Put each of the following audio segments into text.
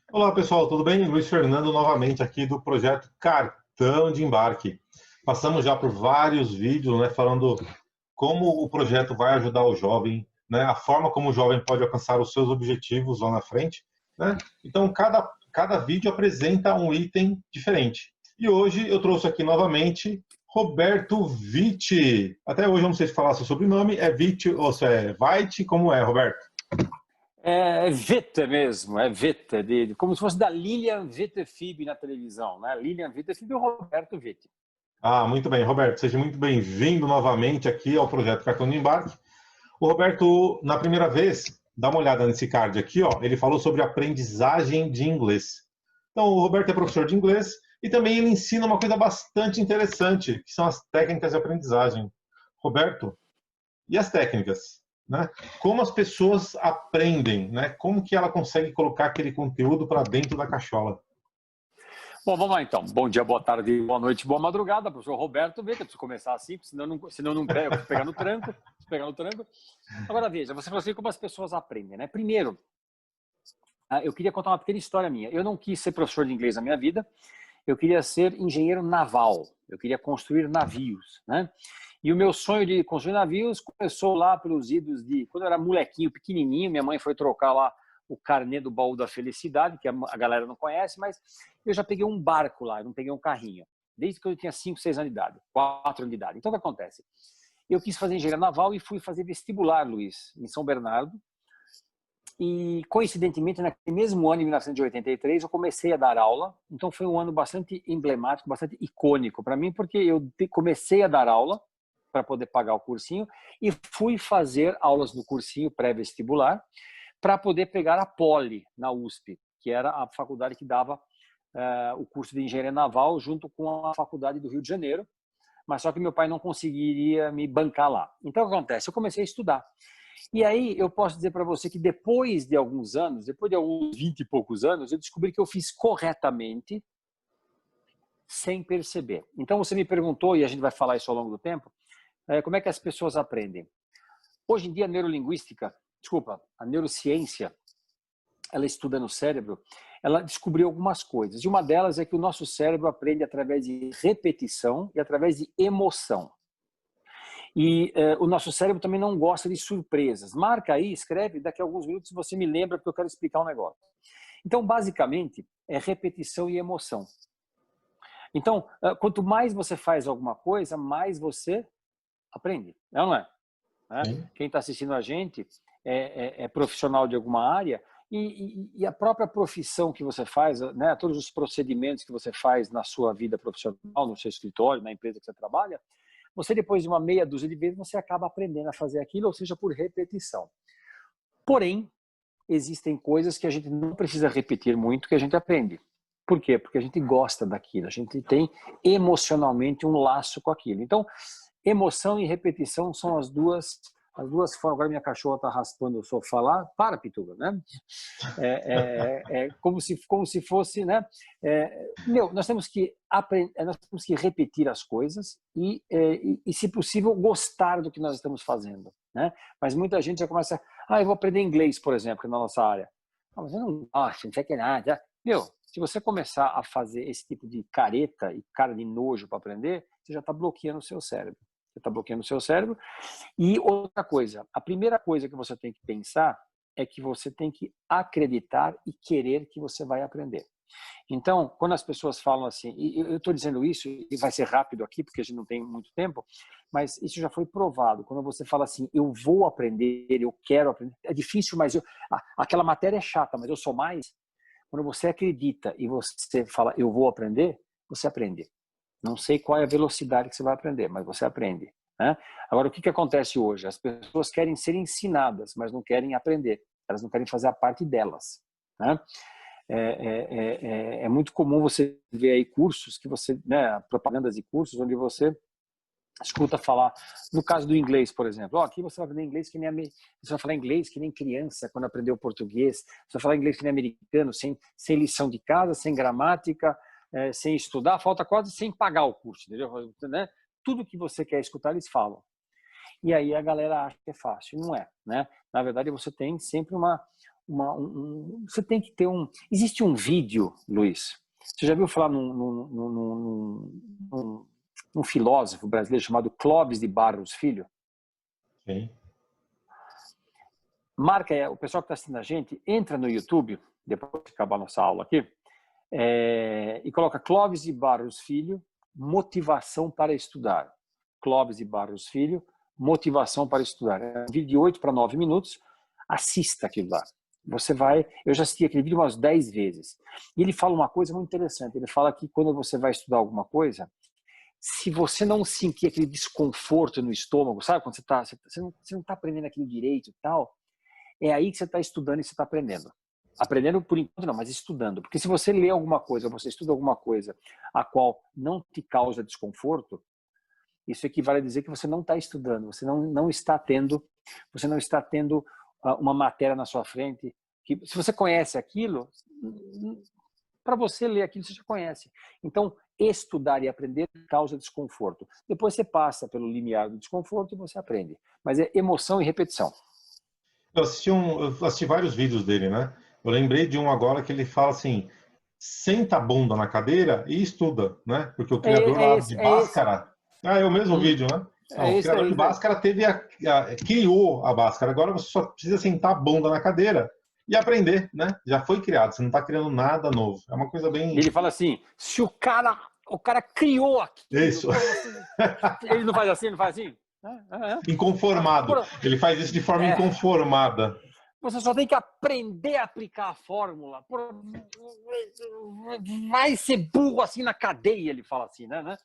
Olá pessoal, tudo bem? Luiz Fernando novamente aqui do projeto Cartão de Embarque. Passamos já por vários vídeos, né, falando como o projeto vai ajudar o jovem, né, a forma como o jovem pode alcançar os seus objetivos lá na frente, né? Então cada vídeo apresenta um item diferente. E hoje eu trouxe aqui novamente Roberto Vitti. Até hoje eu não sei se falar seu sobrenome, é Vitti ou se é Veit, como é, Roberto? É Witte mesmo, é Witte, como se fosse da Lilian Witte-Fib na televisão, né? Lilian Witte-Fib e o Roberto Witte. Ah, muito bem, Roberto. Seja muito bem-vindo novamente aqui ao projeto Cartão de Embarque. O Roberto, na primeira vez, dá uma olhada nesse card aqui, ó. Ele falou sobre aprendizagem de inglês. Então, o Roberto é professor de inglês e também ele ensina uma coisa bastante interessante, que são as técnicas de aprendizagem. Roberto, e as técnicas, né? Como as pessoas aprendem, né? Como que ela consegue colocar aquele conteúdo para dentro da cachola? Bom, vamos lá então. Bom dia, boa tarde, boa noite, boa madrugada, professor Roberto Witte. Eu preciso começar assim, senão não pego, eu preciso pegar no tranco. Agora veja, você falou assim como as pessoas aprendem, né? Primeiro, eu queria contar uma pequena história minha. Eu não quis ser professor de inglês na minha vida, eu queria ser engenheiro naval, eu queria construir navios, né? E o meu sonho de construir navios começou lá pelos idos de... Quando eu era molequinho, pequenininho, minha mãe foi trocar lá o carnê do baú da felicidade, que a galera não conhece, mas eu já peguei um barco lá, eu não peguei um carrinho. Desde que eu tinha 5, 6 anos de idade, 4 anos de idade. Então, o que acontece? Eu quis fazer engenharia naval e fui fazer vestibular, Luiz, em São Bernardo. E, coincidentemente, naquele mesmo ano, em 1983, eu comecei a dar aula. Então, foi um ano bastante emblemático, bastante icônico para mim, porque eu comecei a dar aula para poder pagar o cursinho e fui fazer aulas no cursinho pré-vestibular para poder pegar a Poli na USP, que era a faculdade que dava o curso de engenharia naval junto com a faculdade do Rio de Janeiro, mas só que meu pai não conseguiria me bancar lá. Então, o que acontece? Eu comecei a estudar. E aí eu posso dizer para você que depois de alguns anos, depois de alguns 20 e poucos anos, eu descobri que eu fiz corretamente sem perceber. Então você me perguntou, e a gente vai falar isso ao longo do tempo, como é que as pessoas aprendem. Hoje em dia a neurociência, ela estuda no cérebro, ela descobriu algumas coisas. E uma delas é que o nosso cérebro aprende através de repetição e através de emoção. E o nosso cérebro também não gosta de surpresas. Marca aí, escreve, daqui a alguns minutos você me lembra porque eu quero explicar um negócio. Então, basicamente, é repetição e emoção. Então, quanto mais você faz alguma coisa, mais você aprende. É ou não é? Quem está assistindo a gente é profissional de alguma área e a própria profissão que você faz, né, todos os procedimentos que você faz na sua vida profissional, no seu escritório, na empresa que você trabalha, você depois de uma meia dúzia de vezes, você acaba aprendendo a fazer aquilo, ou seja, por repetição. Porém, existem coisas que a gente não precisa repetir muito, que a gente aprende. Por quê? Porque a gente gosta daquilo, a gente tem emocionalmente um laço com aquilo. Então, emoção e repetição são as duas formas. Agora minha cachorra está raspando o sofá lá. Para, Pituba, né? Como se fosse, né? Nós temos que aprender, nós temos que repetir as coisas e, se possível, gostar do que nós estamos fazendo, né? Mas muita gente já começa, eu vou aprender inglês, por exemplo, que é na nossa área. Mas eu não gosto, não sei que nada. Se você começar a fazer esse tipo de careta e cara de nojo para aprender, você já está bloqueando o seu cérebro. Você está bloqueando o seu cérebro. E outra coisa, a primeira coisa que você tem que pensar é que você tem que acreditar e querer que você vai aprender. Então, quando as pessoas falam assim, e eu estou dizendo isso, e vai ser rápido aqui, porque a gente não tem muito tempo, mas isso já foi provado. Quando você fala assim, eu vou aprender, eu quero aprender, é difícil, mas aquela matéria é chata, mas eu sou mais. Quando você acredita e você fala, eu vou aprender, você aprende. Não sei qual é a velocidade que você vai aprender, mas você aprende, né? Agora, o que acontece hoje? As pessoas querem ser ensinadas, mas não querem aprender. Elas não querem fazer a parte delas, né? É muito comum você ver aí cursos que você, né, propagandas de cursos onde você escuta falar, no caso do inglês, por exemplo, aqui você vai aprender inglês que nem você vai falar inglês que nem criança quando aprendeu português, você vai falar inglês que nem americano, sem lição de casa, sem gramática, sem estudar, falta quase sem pagar o curso, entendeu? Né? Tudo que você quer escutar eles falam. E aí a galera acha que é fácil, não é, né? Na verdade você tem sempre você tem que ter um... Existe um vídeo, Luiz, você já viu falar num filósofo brasileiro chamado Clóvis de Barros Filho? Sim. Marca, o pessoal que está assistindo a gente, entra no YouTube, depois de acabar a nossa aula aqui, e coloca Clóvis de Barros Filho, motivação para estudar. Clóvis de Barros Filho, motivação para estudar. É um vídeo de 8 para 9 minutos, assista aquilo lá. Você vai... Eu já assisti aquele vídeo umas 10 vezes. E ele fala uma coisa muito interessante. Ele fala que quando você vai estudar alguma coisa, se você não sentir aquele desconforto no estômago, sabe? Quando você não está aprendendo aquilo direito e tal, é aí que você está estudando e você está aprendendo. Aprendendo por enquanto não, mas estudando. Porque se você lê alguma coisa, você estuda alguma coisa a qual não te causa desconforto, isso equivale a dizer que você não está estudando, você não está tendo uma matéria na sua frente. Que, se você conhece aquilo, para você ler aquilo, você já conhece. Então, estudar e aprender causa desconforto. Depois você passa pelo limiar do desconforto e você aprende. Mas é emoção e repetição. Eu assisti vários vídeos dele, né? Eu lembrei de um agora que ele fala assim, senta a bunda na cadeira e estuda, né? Porque o criador lá de Bhaskara... é o mesmo vídeo, né? Não, o criador de Bhaskara criou a Bhaskara. Agora você só precisa sentar a bunda na cadeira e aprender, né? Já foi criado, você não está criando nada novo. É uma coisa bem... Ele fala assim, se o cara criou aquilo... Isso. Ele não faz assim, não faz assim? Inconformado. Ele faz isso de forma inconformada. Você só tem que aprender a aplicar a fórmula. Vai ser burro assim na cadeia, ele fala assim, né?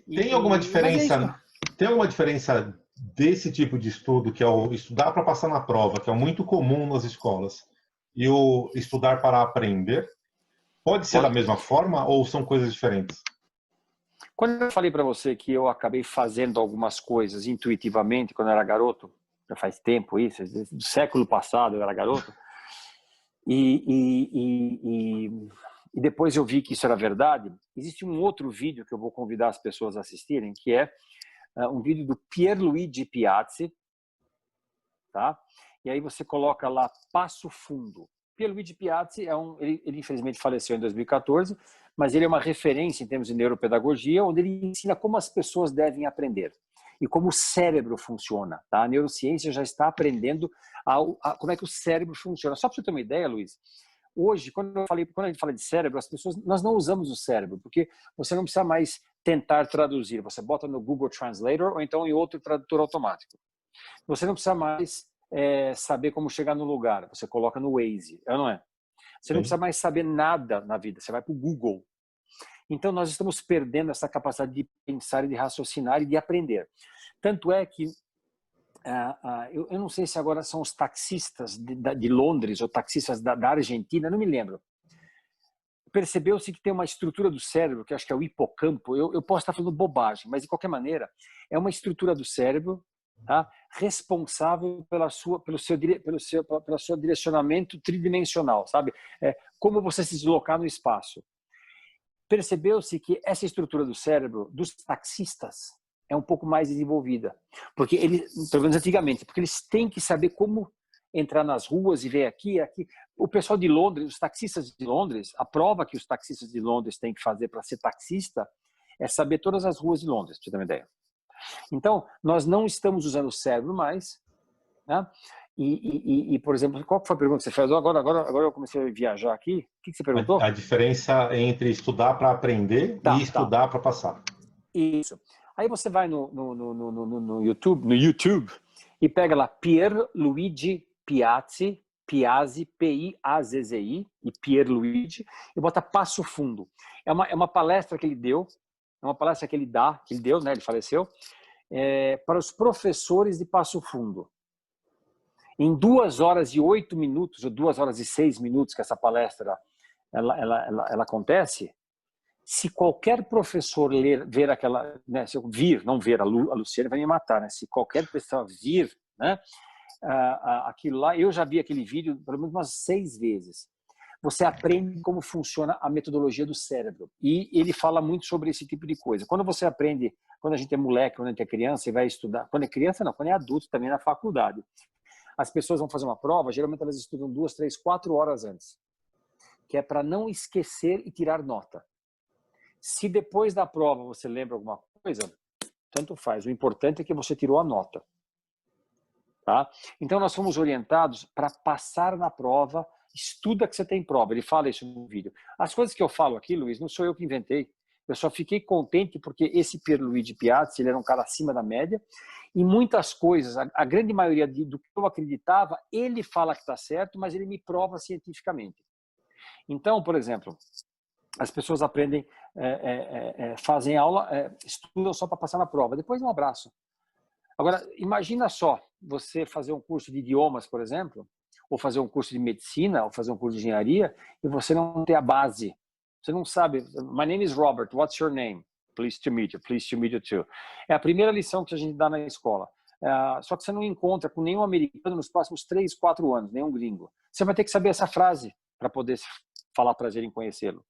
Tem alguma diferença? Tem alguma diferença desse tipo de estudo, que é o estudar para passar na prova, que é muito comum nas escolas, e o estudar para aprender? Pode ser da mesma forma ou são coisas diferentes? Quando eu falei para você que eu acabei fazendo algumas coisas intuitivamente quando eu era garoto, já faz tempo isso, do século passado eu era garoto, e depois eu vi que isso era verdade. Existe um outro vídeo que eu vou convidar as pessoas a assistirem, que é um vídeo do Pierluigi Piazzi, tá? E aí você coloca lá Passo Fundo. Pierluigi Piazzi ele infelizmente faleceu em 2014, mas ele é uma referência em termos de neuropedagogia, onde ele ensina como as pessoas devem aprender e como o cérebro funciona, tá? A neurociência já está aprendendo como é que o cérebro funciona. Só para você ter uma ideia, Luiz, hoje, quando a gente fala de cérebro, nós não usamos o cérebro, porque você não precisa mais tentar traduzir. Você bota no Google Translator ou então em outro tradutor automático. Você não precisa mais saber como chegar no lugar. Você coloca no Waze, não é? Você não precisa mais saber nada na vida. Você vai para o Google. Então, nós estamos perdendo essa capacidade de pensar e de raciocinar e de aprender. Tanto é que eu não sei se agora são os taxistas de Londres ou taxistas da Argentina, não me lembro. Percebeu-se que tem uma estrutura do cérebro, que acho que é o hipocampo, eu posso estar falando bobagem, mas de qualquer maneira, é uma estrutura do cérebro, tá, responsável pelo seu direcionamento tridimensional, sabe? Como você se deslocar no espaço. Percebeu-se que essa estrutura do cérebro dos taxistas é um pouco mais desenvolvida, porque pelo menos antigamente, porque eles têm que saber como entrar nas ruas e ver aqui. O pessoal de Londres, os taxistas de Londres, a prova que os taxistas de Londres têm que fazer para ser taxista é saber todas as ruas de Londres, para você ter uma ideia. Então, nós não estamos usando o cérebro mais, né? Por exemplo, qual foi a pergunta que você fez? Agora eu comecei a viajar aqui. O que você perguntou? A diferença entre estudar para aprender e estudar para passar. Isso. Aí você vai no YouTube e pega lá Pierluigi Piazzi, Piazzi, e Pierluigi, e bota Passo Fundo. É uma palestra que ele deu, que ele deu, né? Ele faleceu, para os professores de Passo Fundo. Em 2 horas e 8 minutos, ou 2 horas e 6 minutos que essa palestra ela acontece, se qualquer professor ver aquela, né, se eu não ver, a Luciana vai me matar, né? Se qualquer pessoa vir, né, aquilo lá, eu já vi aquele vídeo pelo menos umas 6 vezes. Você aprende como funciona a metodologia do cérebro. E ele fala muito sobre esse tipo de coisa. Quando você aprende, quando a gente é moleque, quando a gente é criança e vai estudar, quando é criança não, quando é adulto também na faculdade. as pessoas vão fazer uma prova, geralmente elas estudam 2, 3, 4 horas antes, que é para não esquecer e tirar nota. Se depois da prova você lembra alguma coisa, tanto faz. O importante é que você tirou a nota. Tá? Então, nós fomos orientados para passar na prova, estuda que você tem prova. Ele fala isso no vídeo. As coisas que eu falo aqui, Luiz, não sou eu que inventei. Eu só fiquei contente porque esse Pierluigi Piazzi, ele era um cara acima da média, e muitas coisas, a grande maioria do que eu acreditava, ele fala que está certo, mas ele me prova cientificamente. Então, por exemplo, as pessoas aprendem, fazem aula, estudam só para passar na prova, depois um abraço. Agora, imagina só, você fazer um curso de idiomas, por exemplo, ou fazer um curso de medicina, ou fazer um curso de engenharia, e você não ter a base. Você não sabe, my name is Robert, what's your name? Pleased to meet you too. É a primeira lição que a gente dá na escola. Só que você não encontra com nenhum americano nos próximos 3, 4 anos, nenhum gringo. Você vai ter que saber essa frase para poder falar prazer em conhecê-lo.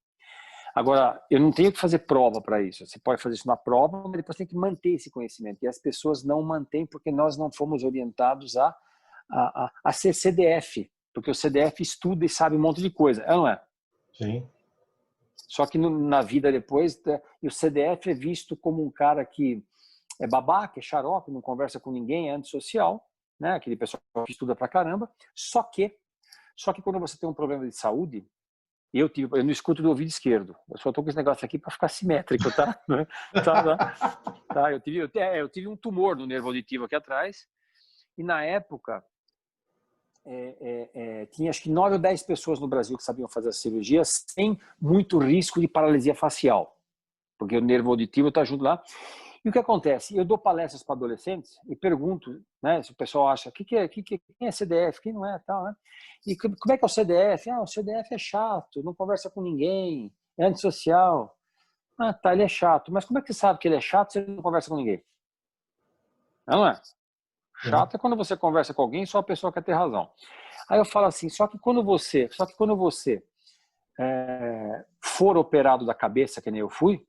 Agora, eu não tenho que fazer prova para isso. Você pode fazer isso na prova, mas depois tem que manter esse conhecimento. E as pessoas não mantêm porque nós não fomos orientados a ser CDF. Porque o CDF estuda e sabe um monte de coisa. É, não é? Sim. Só que na vida depois, e o CDF é visto como um cara que é babaca, é xarope, não conversa com ninguém, é antissocial, né? Aquele pessoal que estuda pra caramba. Só que quando você tem um problema de saúde, eu não escuto do ouvido esquerdo. Eu só estou com esse negócio aqui para ficar simétrico, tá? Tá. Eu tive um tumor no nervo auditivo aqui atrás, e na época tinha acho que 9 ou 10 pessoas no Brasil que sabiam fazer a cirurgia sem muito risco de paralisia facial, porque o nervo auditivo está junto lá. E o que acontece? Eu dou palestras para adolescentes e pergunto, né, se o pessoal acha quem é CDF, quem não é, tal, né? E como é que é o CDF? O CDF é chato, não conversa com ninguém, é antissocial. Tá, ele é chato. Mas como é que você sabe que ele é chato se ele não conversa com ninguém? Não é? Chato é quando você conversa com alguém e só a pessoa quer ter razão. Aí eu falo assim, só que quando você for operado da cabeça, que nem eu fui,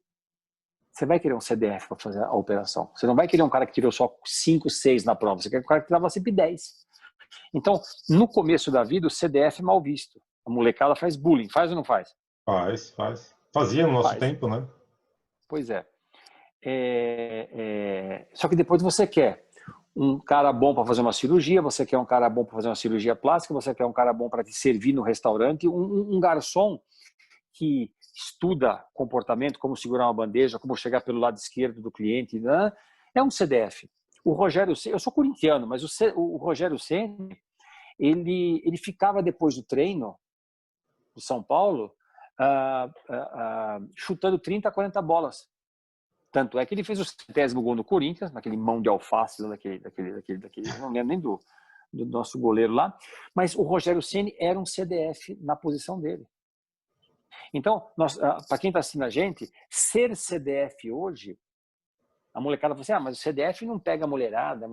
você vai querer um CDF para fazer a operação. Você não vai querer um cara que tirou só 5, 6 na prova. Você quer um cara que tirava sempre 10. Então, no começo da vida, o CDF é mal visto. A molecada faz bullying. Faz ou não faz? Faz. Fazia no nosso tempo, né? Pois é. Só que depois você quer um cara bom para fazer uma cirurgia, você quer um cara bom para fazer uma cirurgia plástica, você quer um cara bom para te servir no restaurante, um garçom que estuda comportamento, como segurar uma bandeja, como chegar pelo lado esquerdo do cliente, né? É um CDF. O Rogério Ceni, eu sou corintiano, mas o Rogério Ceni, ele ficava depois do treino do São Paulo chutando 30, 40 bolas. Tanto é que ele fez o 70º gol no Corinthians, naquele mão de alface, daquele não lembro nem do nosso goleiro lá, mas o Rogério Ceni era um CDF na posição dele. Então, para quem está assistindo a gente, ser CDF hoje, a molecada fala assim, mas o CDF não pega a mulherada,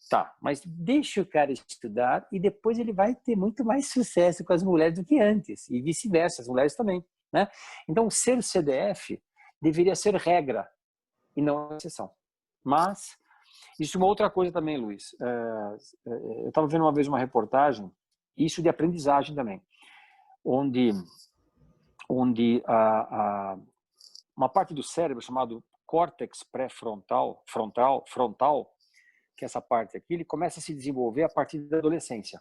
tá, mas deixa o cara estudar e depois ele vai ter muito mais sucesso com as mulheres do que antes, e vice-versa, as mulheres também, né? Então, ser CDF deveria ser regra e não exceção. Mas, isso é uma outra coisa também, Luiz. Eu estava vendo uma vez uma reportagem, isso de aprendizagem também, onde uma parte do cérebro chamado córtex pré-frontal, frontal, que é essa parte aqui, ele começa a se desenvolver a partir da adolescência.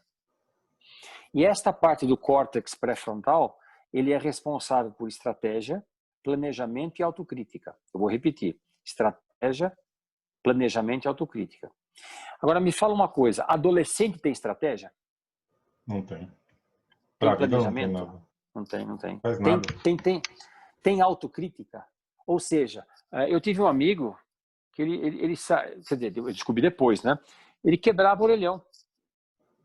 E esta parte do córtex pré-frontal, ele é responsável por estratégia, planejamento e autocrítica. Eu vou repetir. Estratégia, planejamento e autocrítica. Agora, me fala uma coisa. Adolescente tem estratégia? Não tem. Tem planejamento? Não tem. Faz nada. Tem autocrítica? Ou seja, eu tive um amigo que ele quer dizer, eu descobri depois, né? Ele quebrava o orelhão.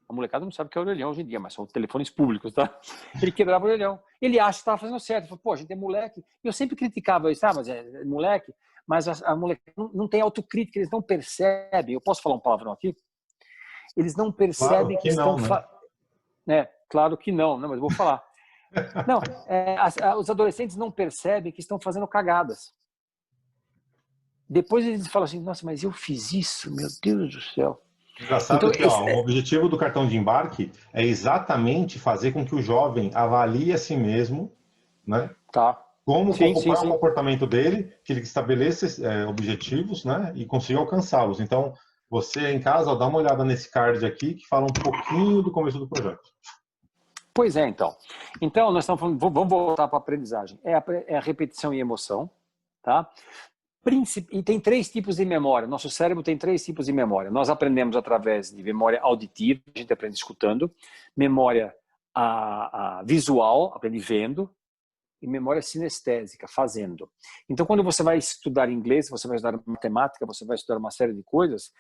A molecada não sabe o que é orelhão hoje em dia, mas são telefones públicos, tá? Ele quebrava o orelhão. Ele acha que estava fazendo certo. Ele falou, pô, a gente é moleque. E eu sempre criticava isso, mas é moleque. Mas a moleque não tem autocrítica, eles não percebem. Eu posso falar um palavrão aqui? Eles não percebem claro que estão... Claro que não, mas eu vou falar. Não, os adolescentes não percebem que estão fazendo cagadas. Depois eles falam assim, nossa, mas eu fiz isso, meu Deus do céu. Engraçado Então, que ó, o objetivo do cartão de embarque é exatamente fazer com que o jovem avalie a si mesmo, né? tá. Sim, sim, Qual é o sim. comportamento dele, que ele estabeleça objetivos, né? E consiga alcançá-los. Então, você em casa, ó, dá uma olhada nesse card aqui que fala um pouquinho do começo do projeto. Pois é, então. Então, nós estamos falando, vamos voltar para a aprendizagem. É a repetição e emoção, tá? E tem 3 tipos de memória. Nosso cérebro tem 3 tipos de memória. Nós aprendemos através de memória auditiva, a gente aprende escutando, memória visual, aprende vendo, e memória sinestésica, fazendo. Então, quando você vai estudar inglês, você vai estudar matemática, você vai estudar uma série de coisas,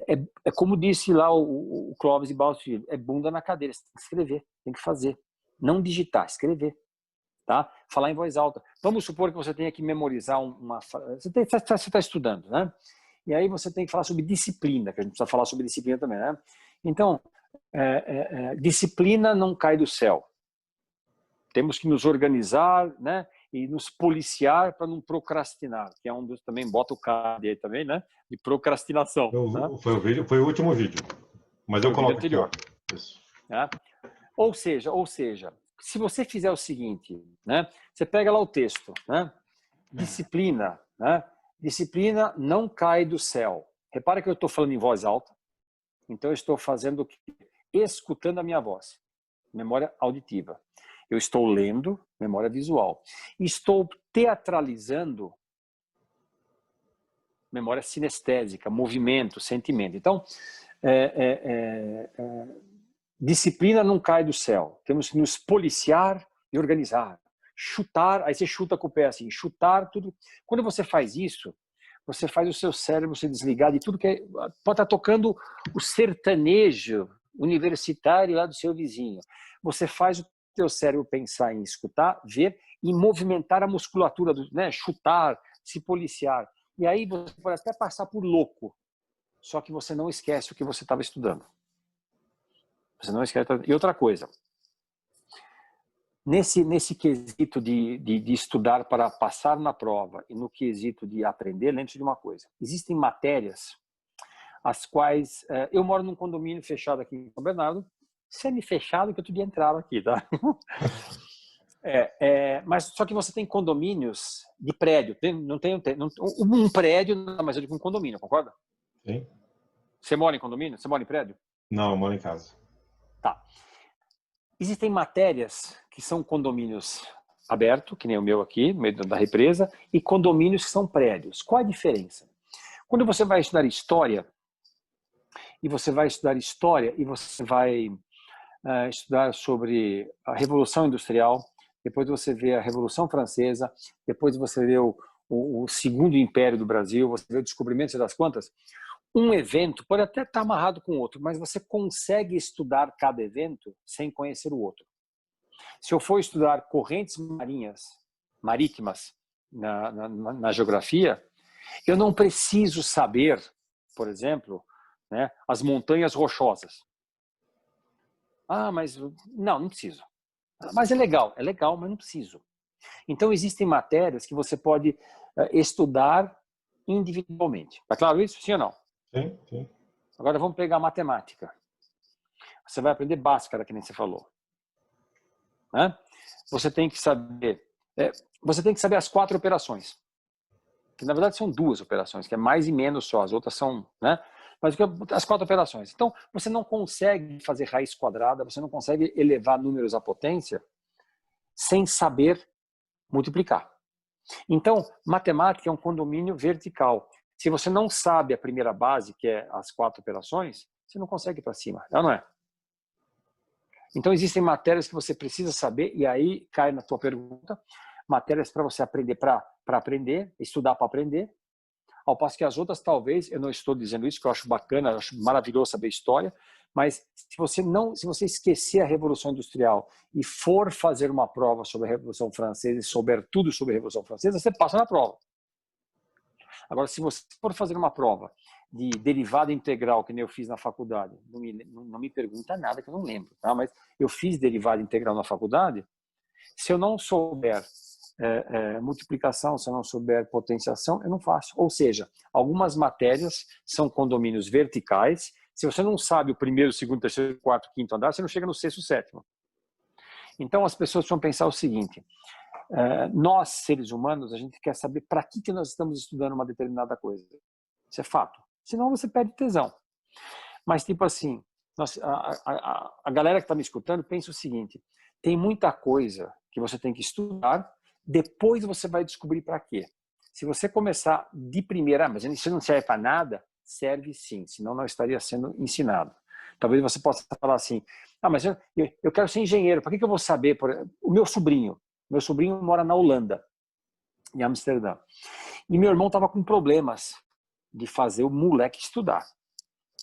é como disse lá o Clóvis de Barros Filho, é bunda na cadeira, você tem que escrever, tem que fazer. Não digitar, escrever. Tá? Falar em voz alta. Vamos supor que você tenha que memorizar uma... Você está estudando, né? E aí você tem que falar sobre disciplina, que a gente precisa falar sobre disciplina também, né? Então, disciplina não cai do céu. Temos que nos organizar, né? E nos policiar para não procrastinar, que é um dos também, bota o card aí também, né? De procrastinação. Né? Foi o último vídeo. Mas Foi eu o vídeo coloco aqui, ó. anterior. Isso. Né? Ou seja, se você fizer o seguinte, né? Você pega lá o texto, né? Disciplina, né? Disciplina não cai do céu. Repara que eu estou falando em voz alta, então eu estou fazendo o quê? Escutando a minha voz, memória auditiva. Eu estou lendo, memória visual. Estou teatralizando, memória sinestésica, movimento, sentimento. Então, disciplina não cai do céu. Temos que nos policiar e organizar. Chutar, aí você chuta com o pé assim, chutar tudo. Quando você faz isso, você faz o seu cérebro se desligar de tudo que pode estar tocando o sertanejo universitário lá do seu vizinho. Você faz o teu cérebro pensar em escutar, ver e movimentar a musculatura, né? Chutar, se policiar. E aí você pode até passar por louco, só que você não esquece o que você estava estudando. Você não esquece. E outra coisa, nesse quesito de estudar para passar na prova e no quesito de aprender, lembre-se de uma coisa. Existem matérias as quais... eu moro num condomínio fechado aqui em São Bernardo, semi-fechado, que eu podia entrar aqui, tá? Mas só que você tem condomínios de prédio. Um prédio nada mais é do que um condomínio, concorda? Sim. Você mora em condomínio? Você mora em prédio? Não, eu moro em casa. Tá. Existem matérias que são condomínios abertos, que nem o meu aqui, no meio da represa, e condomínios que são prédios. Qual a diferença? Quando você vai estudar história, e você vai estudar sobre a Revolução Industrial, depois você vê a Revolução Francesa, depois você vê o Segundo Império do Brasil, você vê o descobrimento das quantas. Um evento pode até estar amarrado com o outro, mas você consegue estudar cada evento sem conhecer o outro. Se eu for estudar correntes marítimas na geografia, eu não preciso saber, por exemplo, né, as montanhas rochosas. Mas não preciso. Mas é legal, mas não preciso. Então existem matérias que você pode estudar individualmente. Tá claro isso? Sim ou não? Sim, sim. Agora vamos pegar matemática. Você vai aprender Bhaskara, que nem você falou. Né? Você tem que saber as 4 operações. Que na verdade são 2 operações, que é mais e menos só. As outras são, né? Mas as 4 operações. Então, você não consegue fazer raiz quadrada, você não consegue elevar números à potência sem saber multiplicar. Então, matemática é um condomínio vertical. Se você não sabe a primeira base, que é as 4 operações, você não consegue ir para cima. É ou não é? Então, existem matérias que você precisa saber, e aí cai na tua pergunta, matérias para você aprender para aprender, estudar para aprender, ao passo que as outras, talvez, eu não estou dizendo isso, que eu acho bacana, eu acho maravilhoso saber história, mas se você esquecer a Revolução Industrial e for fazer uma prova sobre a Revolução Francesa e souber tudo sobre a Revolução Francesa, você passa na prova. Agora, se você for fazer uma prova de derivada integral, que nem eu fiz na faculdade, não me pergunta nada que eu não lembro, tá? Mas eu fiz derivada integral na faculdade, se eu não souber multiplicação, se eu não souber potenciação, eu não faço. Ou seja, algumas matérias são condomínios verticais, Se você não sabe o primeiro, segundo, terceiro, quarto, quinto andar, você não chega no sexto, sétimo. Então, as pessoas vão pensar o seguinte, nós, seres humanos, a gente quer saber para que nós estamos estudando uma determinada coisa. Isso é fato. Senão você perde tesão. Mas, tipo assim, a galera que está me escutando pensa o seguinte, tem muita coisa que você tem que estudar, depois você vai descobrir para quê. Se você começar de primeira, mas isso não serve para nada, serve sim, senão não estaria sendo ensinado. Talvez você possa falar assim, mas eu quero ser engenheiro, para que eu vou saber? O meu sobrinho mora na Holanda, em Amsterdã, e meu irmão estava com problemas de fazer o moleque estudar.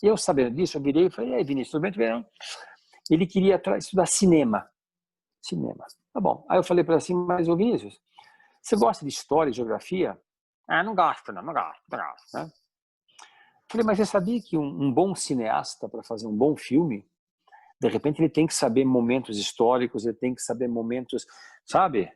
Eu, sabendo disso, eu virei e falei, e aí, Vinícius, tudo bem? Ele queria estudar cinema. Tá bom. Aí eu falei para ele assim, mas ô Vinícius, você gosta de história e geografia? Não gosto, não gosto. Né? Falei, mas você sabia que um bom cineasta, para fazer um bom filme, de repente ele tem que saber momentos históricos, ele tem que saber momentos, sabe?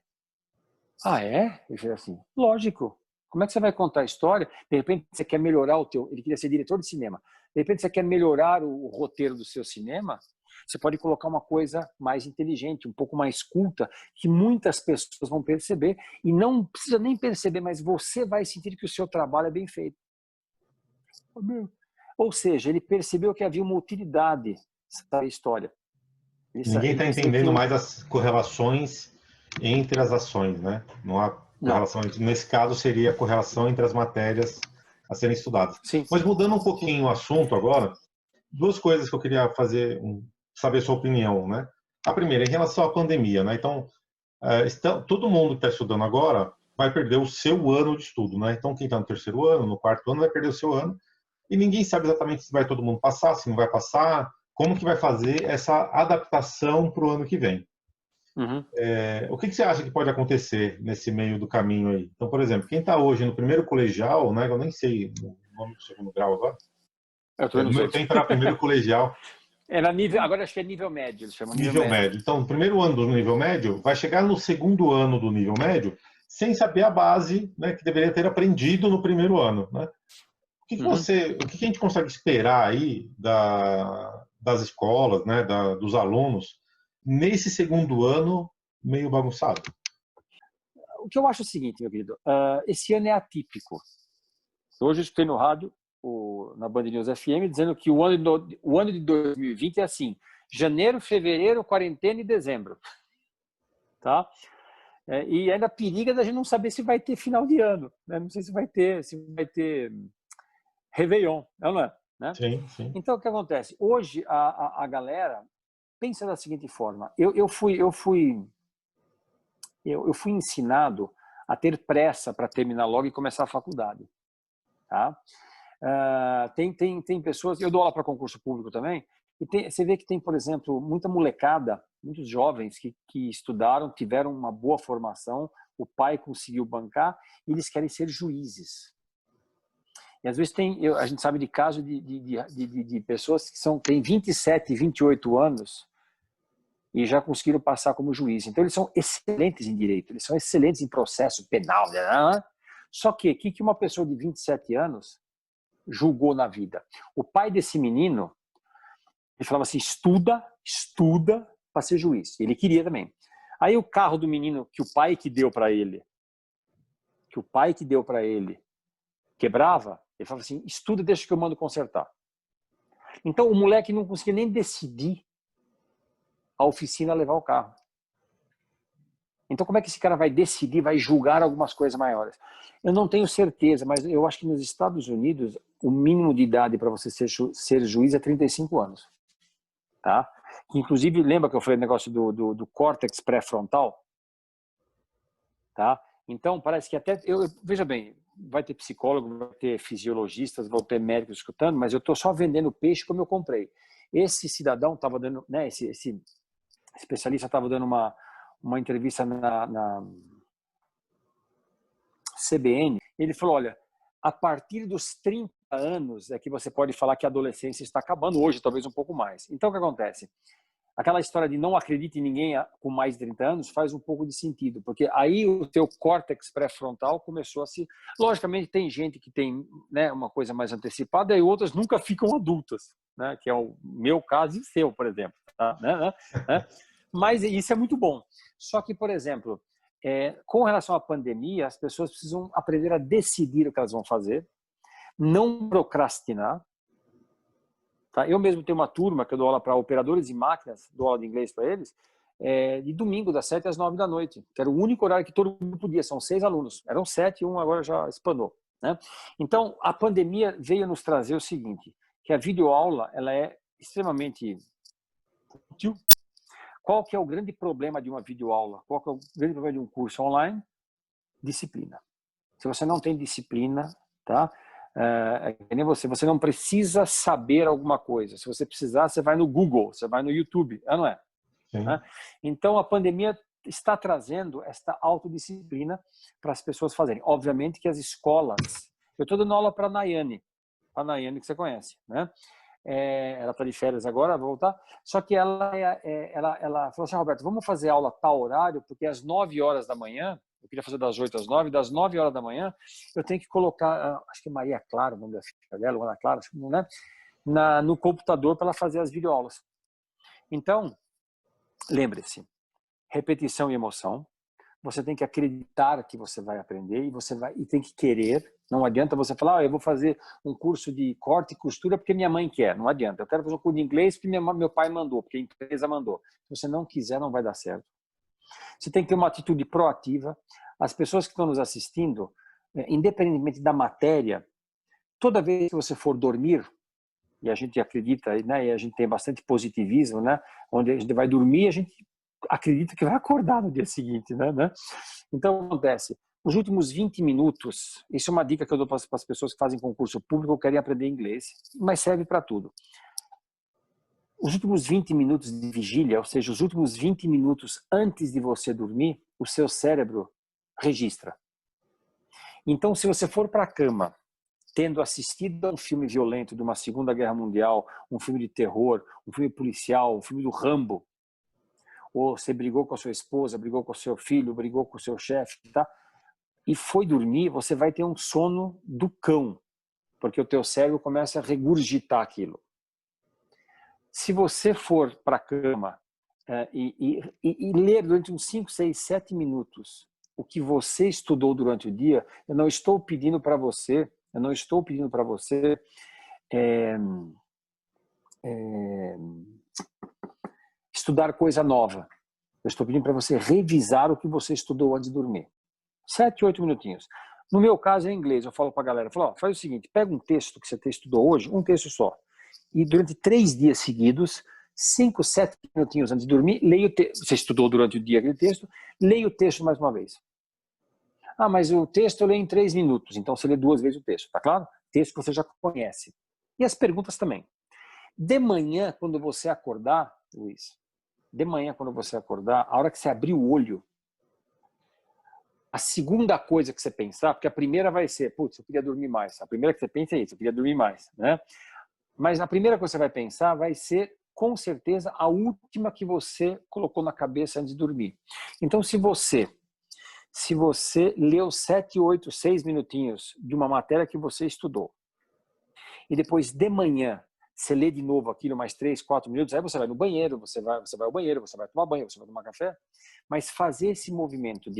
É? Eu falei assim, lógico. Como é que você vai contar a história? De repente você quer melhorar ele queria ser diretor de cinema. De repente você quer melhorar o roteiro do seu cinema, você pode colocar uma coisa mais inteligente, um pouco mais culta, que muitas pessoas vão perceber, e não precisa nem perceber, mas você vai sentir que o seu trabalho é bem feito. Ou seja, ele percebeu que havia uma utilidade nessa história. Ninguém está entendendo mais as correlações entre as ações, né? Não há correlação. Nesse caso, seria a correlação entre as matérias a serem estudadas. Sim. Mas mudando um pouquinho o assunto agora, duas coisas que eu queria saber sua opinião, né? A primeira, em relação à pandemia, né? Então, todo mundo que está estudando agora vai perder o seu ano de estudo, né? Então, quem está no terceiro ano, no quarto ano, vai perder o seu ano e ninguém sabe exatamente se vai todo mundo passar, se não vai passar, como que vai fazer essa adaptação para o ano que vem. Uhum. O que você acha que pode acontecer nesse meio do caminho aí? Então, por exemplo, quem está hoje no primeiro colegial, né? Eu nem sei o nome do segundo grau agora. No meu tempo era primeiro colegial. Agora acho que é nível médio, eles chamam nível médio. Então, o primeiro ano do nível médio vai chegar no segundo ano do nível médio sem saber a base, né, que deveria ter aprendido no primeiro ano, né? O que a gente consegue esperar aí das escolas, né, dos alunos nesse segundo ano meio bagunçado? O que eu acho é o seguinte, meu querido, esse ano é atípico. Hoje eu escutei no rádio, na Band News FM, dizendo que o ano de 2020 é assim, janeiro, fevereiro, quarentena e dezembro. Tá? E ainda periga da gente não saber se vai ter final de ano. Né? Não sei se vai ter Réveillon, não é? Né? Sim, sim. Então, o que acontece? Hoje, a galera pensa da seguinte forma. Eu fui ensinado a ter pressa para terminar logo e começar a faculdade. Tá? Tem pessoas... Eu dou aula para concurso público também, e você vê que tem, por exemplo, muita molecada, muitos jovens que estudaram, tiveram uma boa formação, o pai conseguiu bancar, e eles querem ser juízes. E às vezes a gente sabe de casos de pessoas que têm 27, 28 anos e já conseguiram passar como juiz. Então eles são excelentes em direito, eles são excelentes em processo penal. Né? Só que o que uma pessoa de 27 anos julgou na vida? O pai desse menino, ele falava assim, estuda para ser juiz. Ele queria também. Aí o carro do menino que o pai que deu para ele, quebrava, ele falava assim, estuda, deixa que eu mando consertar. Então o moleque não conseguia nem decidir a oficina levar o carro. Então como é que esse cara vai decidir, vai julgar algumas coisas maiores? Eu não tenho certeza, mas eu acho que nos Estados Unidos o mínimo de idade para você ser juiz é 35 anos. Tá? Inclusive, lembra que eu falei do negócio do córtex pré-frontal? Tá? Então, parece que veja bem, vai ter psicólogo, vai ter fisiologistas, vão ter médicos escutando, mas eu estou só vendendo peixe como eu comprei. Esse cidadão estava dando, né, esse especialista estava dando uma entrevista na CBN, ele falou, olha, a partir dos 30 anos é que você pode falar que a adolescência está acabando, hoje talvez um pouco mais. Então o que acontece? aquela história de não acredite em ninguém com mais de 30 anos faz um pouco de sentido, porque aí o teu córtex pré-frontal começou a se... Logicamente, tem gente que tem, né, uma coisa mais antecipada e outras nunca ficam adultas, né, que é o meu caso e o seu, por exemplo. Tá? Né? Mas isso é muito bom. Só que, por exemplo, com relação à pandemia, as pessoas precisam aprender a decidir o que elas vão fazer, não procrastinar. Tá? Eu mesmo tenho uma turma que eu dou aula para operadores de máquinas, dou aula de inglês para eles, de domingo, das 7 às 9 da noite, que era o único horário que todo mundo podia, são 6 alunos. Eram 7 e um agora já espanou. Né? Então, a pandemia veio nos trazer o seguinte, que a videoaula ela é extremamente útil. Qual que é o grande problema de uma videoaula? Qual que é o grande problema de um curso online? Disciplina. Se você não tem disciplina, tá? Que nem você não precisa saber alguma coisa. Se você precisar, você vai no Google, você vai no YouTube, não é? Né? Então, a pandemia está trazendo esta autodisciplina para as pessoas fazerem. Obviamente que as escolas... Eu estou dando aula para a Nayane que você conhece, né? Ela está de férias agora, vai voltar. Só que ela falou assim, Roberto, vamos fazer aula tal horário, porque às 9 horas da manhã, eu queria fazer das 8 às 9, das 9 horas da manhã, eu tenho que colocar, acho que Maria Clara, o nome da filha dela, Ana Clara, né? No computador para ela fazer as videoaulas. Então, lembre-se, repetição e emoção. Você tem que acreditar que você vai aprender e tem que querer. Não adianta você falar, eu vou fazer um curso de corte e costura porque minha mãe quer. Não adianta. Eu quero fazer um curso de inglês porque meu pai mandou, porque a empresa mandou. Se você não quiser, não vai dar certo. Você tem que ter uma atitude proativa. As pessoas que estão nos assistindo, independentemente da matéria, toda vez que você for dormir, e a gente acredita, né, e a gente tem bastante positivismo, né, onde a gente vai dormir, a gente acredita que vai acordar no dia seguinte, né? Então, o que acontece? Os últimos 20 minutos, isso é uma dica que eu dou para as pessoas que fazem concurso público ou querem aprender inglês, mas serve para tudo. Os últimos 20 minutos de vigília, ou seja, os últimos 20 minutos antes de você dormir, o seu cérebro registra. Então, se você for para a cama, tendo assistido a um filme violento de uma Segunda Guerra Mundial, um filme de terror, um filme policial, um filme do Rambo, ou você brigou com a sua esposa, brigou com o seu filho, brigou com o seu chefe, tá? E foi dormir, você vai ter um sono do cão, porque o teu cérebro começa a regurgitar aquilo. Se você for para a cama e ler durante uns 5, 6, 7 minutos o que você estudou durante o dia, eu não estou pedindo para você estudar coisa nova. Eu estou pedindo para você revisar o que você estudou antes de dormir. 7, 8 minutinhos. No meu caso é em inglês, eu falo para a galera, faz o seguinte, pega um texto que você estudou hoje, um texto só, e durante 3 dias seguidos, 5, 7 minutinhos antes de dormir, leia o texto. Você estudou durante o dia aquele texto, leia o texto mais uma vez. Ah, mas o texto eu leio em 3 minutos, então você lê 2 vezes o texto, tá claro? Texto que você já conhece. E as perguntas também. De manhã, quando você acordar, Luiz, a hora que você abrir o olho, a segunda coisa que você pensar, porque a primeira vai ser, putz, eu queria dormir mais. A primeira que você pensa é isso, eu queria dormir mais, né? Mas a primeira coisa que você vai pensar vai ser, com certeza, a última que você colocou na cabeça antes de dormir. Então, se você leu 7, 8, 6 minutinhos de uma matéria que você estudou, e depois de manhã você lê de novo aquilo mais 3, 4 minutos, aí você vai no banheiro, você vai ao banheiro, você vai tomar banho, você vai tomar café, mas fazer esse movimento,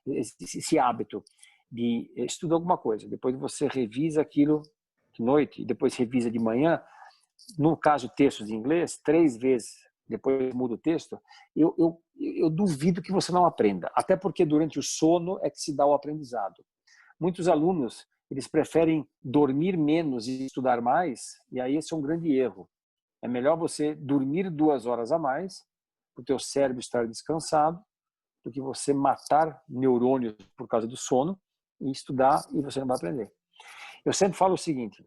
esse hábito de estudar alguma coisa, depois você revisa aquilo de noite, e depois revisa de manhã, no caso textos de inglês, 3 vezes, depois muda o texto, eu duvido que você não aprenda, até porque durante o sono é que se dá o aprendizado. Muitos alunos, eles preferem dormir menos e estudar mais, e aí esse é um grande erro. É melhor você dormir 2 horas a mais, para o teu cérebro estar descansado, do que você matar neurônios por causa do sono e estudar e você não vai aprender. Eu sempre falo o seguinte,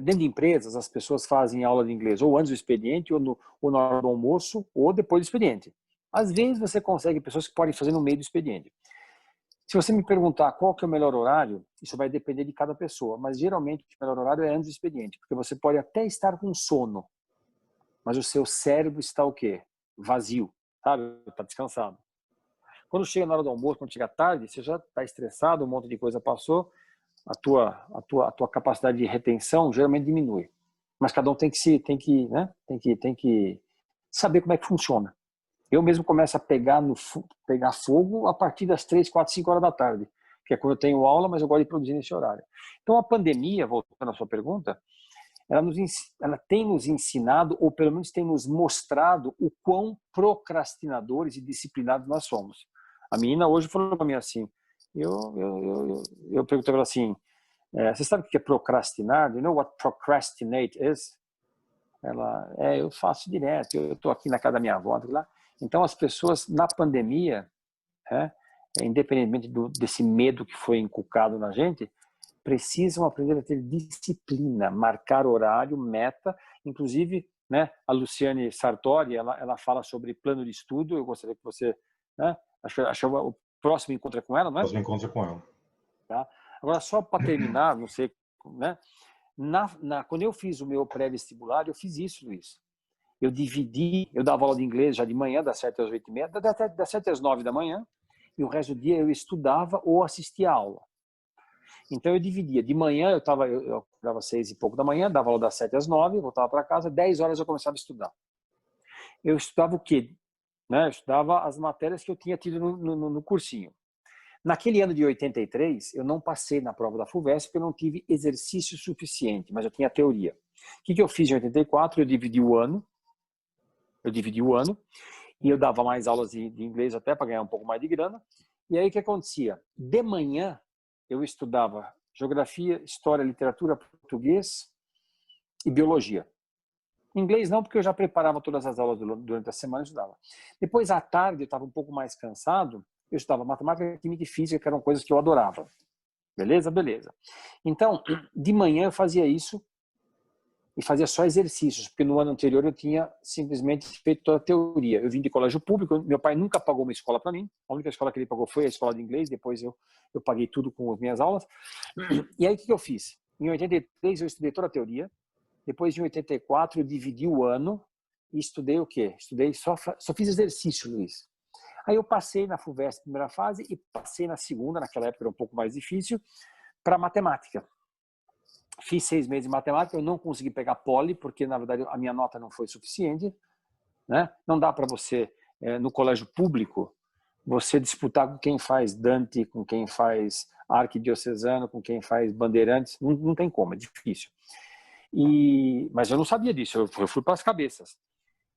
dentro de empresas, as pessoas fazem aula de inglês ou antes do expediente, ou na hora do almoço, ou depois do expediente. Às vezes você consegue pessoas que podem fazer no meio do expediente. Se você me perguntar qual que é o melhor horário, isso vai depender de cada pessoa, mas geralmente o melhor horário é antes do expediente, porque você pode até estar com sono, mas o seu cérebro está o quê? Vazio, sabe? Está descansado. Quando chega na hora do almoço, quando chega tarde, você já está estressado, um monte de coisa passou, a tua capacidade de retenção geralmente diminui. Mas cada um tem que saber como é que funciona. Eu mesmo começo a pegar fogo a partir das 3, 4, 5 horas da tarde, que é quando eu tenho aula, mas eu gosto de produzir nesse horário. Então a pandemia, voltando à sua pergunta, ela tem nos ensinado, ou pelo menos tem nos mostrado o quão procrastinadores e disciplinados nós somos. A menina hoje falou para mim assim, eu perguntei para ela assim, você sabe o que é procrastinar? You know what procrastinate is? Ela, eu faço direto, eu estou aqui na casa da minha avó. Lá. Então as pessoas na pandemia, independentemente desse medo que foi inculcado na gente, precisam aprender a ter disciplina, marcar horário, meta. Inclusive, né, a Luciane Sartori, ela fala sobre plano de estudo. Eu gostaria que você, né, acho que o próximo encontro é com ela, não é? O próximo encontro é com ela. Tá? Agora, só para terminar, não sei, né? Quando eu fiz o meu pré-vestibular, eu fiz isso, Luiz. Eu dava aula de inglês já de manhã, das 7 às 8h30, das 7 às 9 da manhã, e o resto do dia eu estudava ou assistia a aula. Então eu dividia. De manhã eu acordava 6 e pouco da manhã, dava aula das 7 às 9, voltava para casa, 10 horas eu começava a estudar. Eu estudava o quê? Eu estudava as matérias que eu tinha tido no cursinho. Naquele ano de 83, eu não passei na prova da FUVEST porque eu não tive exercício suficiente, mas eu tinha teoria. O que eu fiz em 84? Eu dividi o ano e eu dava mais aulas de inglês até para ganhar um pouco mais de grana. E aí o que acontecia? De manhã eu estudava geografia, história, literatura, português e biologia. Inglês não, porque eu já preparava todas as aulas durante a semana, eu estudava. Depois, à tarde, eu estava um pouco mais cansado, eu estudava matemática, química e física, que eram coisas que eu adorava. Beleza? Beleza. Então, de manhã eu fazia isso e fazia só exercícios, porque no ano anterior eu tinha simplesmente feito toda a teoria. Eu vim de colégio público, meu pai nunca pagou uma escola para mim, a única escola que ele pagou foi a escola de inglês, depois eu paguei tudo com as minhas aulas. E aí o que eu fiz? Em 83 eu estudei toda a teoria, depois em 84 eu dividi o ano e estudei o quê? Só fiz exercício, Luiz. Aí eu passei na FUVEST primeira fase e passei na segunda, naquela época era um pouco mais difícil, para matemática. Fiz 6 meses de matemática, eu não consegui pegar poli, porque na verdade a minha nota não foi suficiente. Né? Não dá para você, no colégio público, você disputar com quem faz Dante, com quem faz Arquidiocesano, com quem faz Bandeirantes, não tem como, é difícil. Mas eu não sabia disso, eu fui para as cabeças.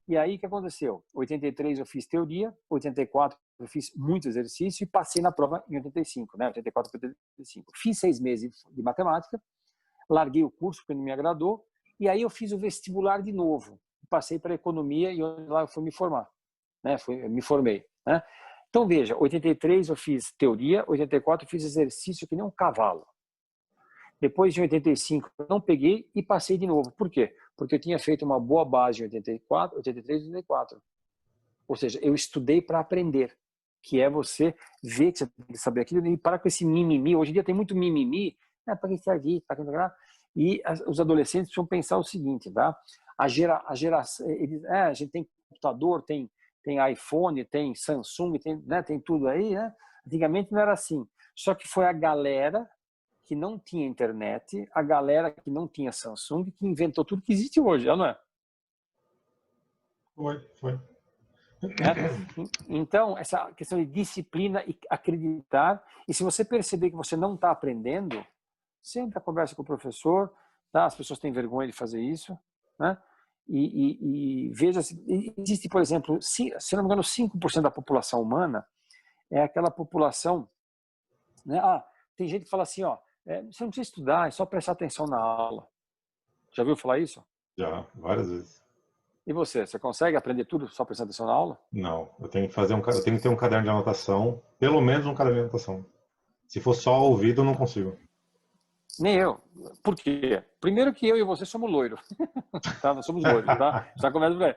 E aí o que aconteceu? 83 eu fiz teoria, 84 eu fiz muito exercício e passei na prova em 85, né? 84 para 85. Fiz 6 meses de matemática, larguei o curso porque não me agradou, e aí eu fiz o vestibular de novo. Passei para economia e lá eu fui me formar, né? Me formei, né? Então veja, 83 eu fiz teoria, 84 eu fiz exercício que nem um cavalo. Depois de 85 eu não peguei e passei de novo. Por quê? Porque eu tinha feito uma boa base em 84, 83 e 84. Ou seja, eu estudei para aprender, que é você ver que você tem que saber aquilo e parar com esse mimimi. Hoje em dia tem muito mimimi, para que serve, para que não. E os adolescentes precisam pensar o seguinte, tá? A geração, a gente tem computador, tem iPhone, tem Samsung, tem tudo aí, né? Antigamente não era assim. Só que foi a galera que não tinha internet, a galera que não tinha Samsung, que inventou tudo que existe hoje, não é? Foi. Então, essa questão de disciplina e acreditar, e se você perceber que você não está aprendendo, sempre conversa com o professor, tá? As pessoas têm vergonha de fazer isso, né? E veja, existe, por exemplo, se não me engano, 5% da população humana é aquela população, né? Tem gente que fala assim, você não precisa estudar, é só prestar atenção na aula. Já viu falar isso? Já, várias vezes. E você consegue aprender tudo só prestando atenção na aula? Não, eu tenho que ter um caderno de anotação, pelo menos um caderno de anotação. Se for só ouvido, eu não consigo. Nem eu. Por quê? Primeiro que eu e você somos loiros. Tá? Nós somos loiros, tá? Já começa por aí.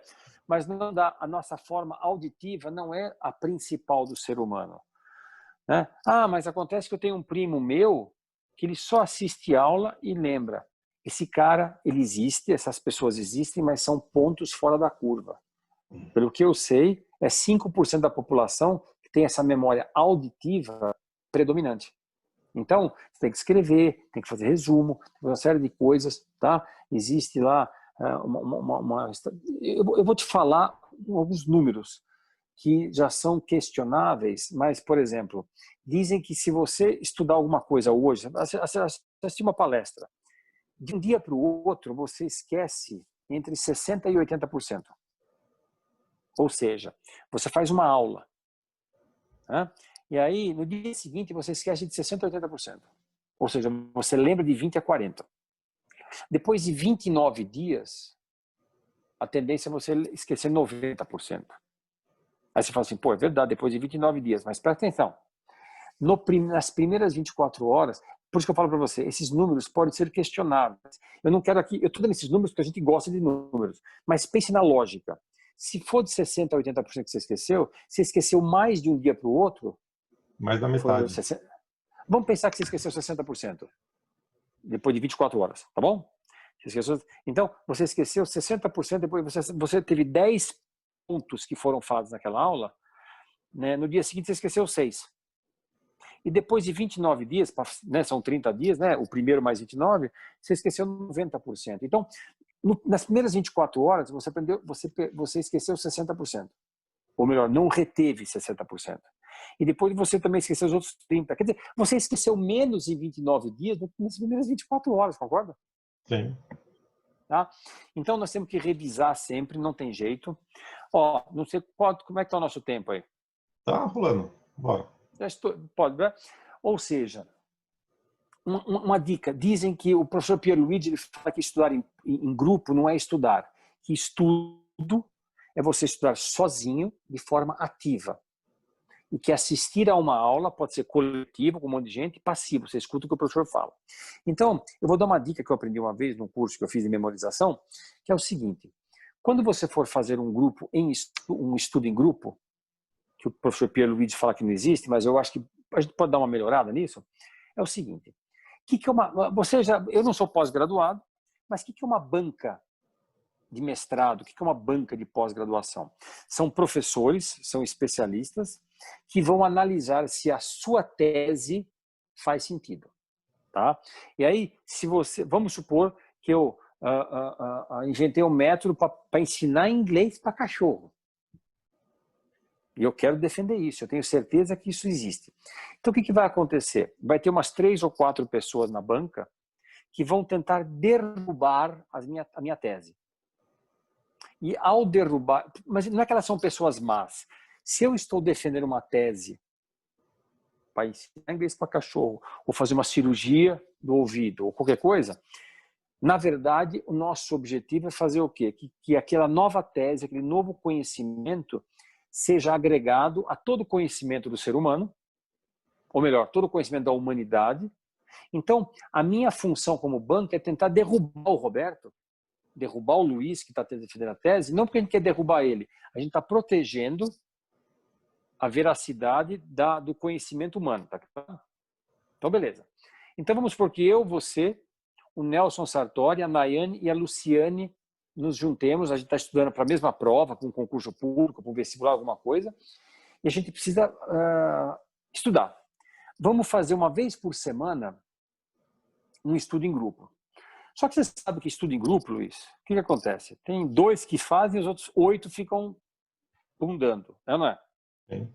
Mas não dá, a nossa forma auditiva não é a principal do ser humano. Né? Mas acontece que eu tenho um primo meu que ele só assiste aula e lembra. esse cara, ele existe, essas pessoas existem, mas são pontos fora da curva. Pelo que eu sei, é 5% da população que tem essa memória auditiva predominante. Então, você tem que escrever, tem que fazer resumo, uma série de coisas, tá? Existe lá eu vou te falar alguns números que já são questionáveis, mas, por exemplo, dizem que se você estudar alguma coisa hoje, assistir uma palestra, de um dia para o outro, você esquece entre 60% e 80%. Ou seja, você faz uma aula, né? E aí, no dia seguinte, você esquece de 60% a 80%. Ou seja, você lembra de 20% a 40%. Depois de 29 dias, a tendência é você esquecer 90%. Aí você fala assim, pô, é verdade, depois de 29 dias. Mas presta atenção, nas primeiras 24 horas, por isso que eu falo para você, esses números podem ser questionáveis. Eu não quero aqui, eu estou dando esses números porque a gente gosta de números, mas pense na lógica. Se for de 60% a 80% que você esqueceu mais de um dia para o outro, Mais da metade. Vamos pensar que você esqueceu 60% depois de 24 horas, tá bom? Então, você esqueceu 60%, depois você teve 10 pontos que foram falados naquela aula, né? No dia seguinte você esqueceu 6. E depois de 29 dias, né, são 30 dias, né, o primeiro mais 29, você esqueceu 90%. Então, nas primeiras 24 horas, você esqueceu 60%. Ou melhor, não reteve 60%. E depois você também esqueceu os outros 30%. Quer dizer, você esqueceu menos em 29 dias do que nas primeiras 24 horas, concorda? Sim. Tá? Então, nós temos que revisar sempre, não tem jeito. Ó, não sei como é que está o nosso tempo aí. Tá rolando. Bora. Pode, né? Ou seja, uma dica. Dizem que o professor Pierluigi ele fala que estudar em grupo não é estudar. Que estudo é você estudar sozinho, de forma ativa. E que assistir a uma aula pode ser coletivo, com um monte de gente, e passivo, você escuta o que o professor fala. Então, eu vou dar uma dica que eu aprendi uma vez num curso que eu fiz de memorização, que é o seguinte: quando você for fazer um estudo em grupo, que o professor Pierluigi fala que não existe, mas eu acho que a gente pode dar uma melhorada nisso, é o seguinte: eu não sou pós-graduado, mas o que é uma banca de mestrado, o que é uma banca de pós-graduação? São professores, são especialistas, que vão analisar se a sua tese faz sentido. Tá? E aí, vamos supor que eu inventei um método para ensinar inglês para cachorro. E eu quero defender isso, eu tenho certeza que isso existe. Então, o que vai acontecer? Vai ter umas 3 ou 4 pessoas na banca que vão tentar derrubar a minha tese. E ao derrubar, mas não é que elas são pessoas más. Se eu estou defendendo uma tese para ensinar inglês para cachorro, ou fazer uma cirurgia do ouvido, ou qualquer coisa, na verdade, o nosso objetivo é fazer o quê? Que aquela nova tese, aquele novo conhecimento seja agregado a todo o conhecimento do ser humano, ou melhor, todo o conhecimento da humanidade. Então, a minha função como banco é tentar derrubar o Roberto, derrubar o Luiz, que está defendendo a tese, não porque a gente quer derrubar ele, a gente está protegendo a veracidade do conhecimento humano. Tá? Então, beleza. Então, vamos supor que eu, você, o Nelson Sartori, a Nayane e a Luciane nos juntemos, a gente está estudando para a mesma prova, para um concurso público, para um vestibular, alguma coisa, e a gente precisa estudar. Vamos fazer uma vez por semana um estudo em grupo. Só que você sabe que estudo em grupo, Luiz, o que acontece? Tem 2 que fazem, os outros 8 ficam bundando, não é? Sim.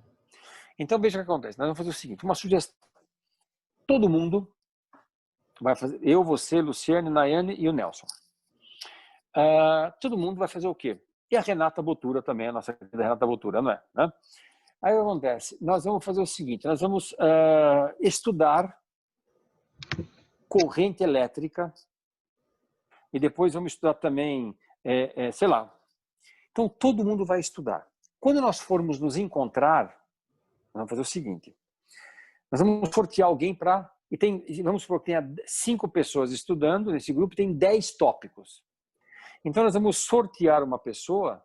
Então, veja o que acontece. Nós vamos fazer o seguinte, uma sugestão. Todo mundo vai fazer, eu, você, Luciane, Nayane e o Nelson. Todo mundo vai fazer o quê? E a Renata Botura também, a nossa querida Renata Botura, não é? Né? Aí o que acontece? Nós vamos fazer o seguinte, nós vamos estudar corrente elétrica e depois vamos estudar também, sei lá. Então, todo mundo vai estudar. Quando nós formos nos encontrar, nós vamos fazer o seguinte, nós vamos sortear alguém para... vamos supor que tenha 5 pessoas estudando nesse grupo, tem 10 tópicos. Então, nós vamos sortear uma pessoa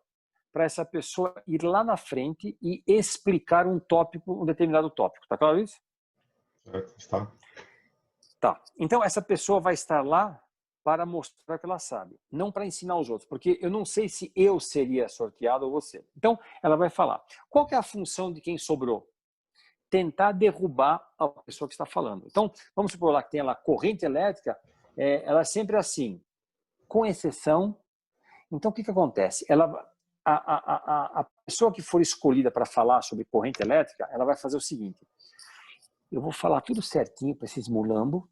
para essa pessoa ir lá na frente e explicar um determinado tópico. Tá claro isso? Certo, está. Tá. Então, essa pessoa vai estar lá para mostrar que ela sabe, não para ensinar os outros, porque eu não sei se eu seria sorteado ou você. Então, ela vai falar. Qual que é a função de quem sobrou? Tentar derrubar a pessoa que está falando. Então, vamos supor lá que tem ela corrente elétrica, ela é sempre assim, com exceção. Então, o que acontece? A pessoa que for escolhida para falar sobre corrente elétrica, ela vai fazer o seguinte: eu vou falar tudo certinho para esses mulambos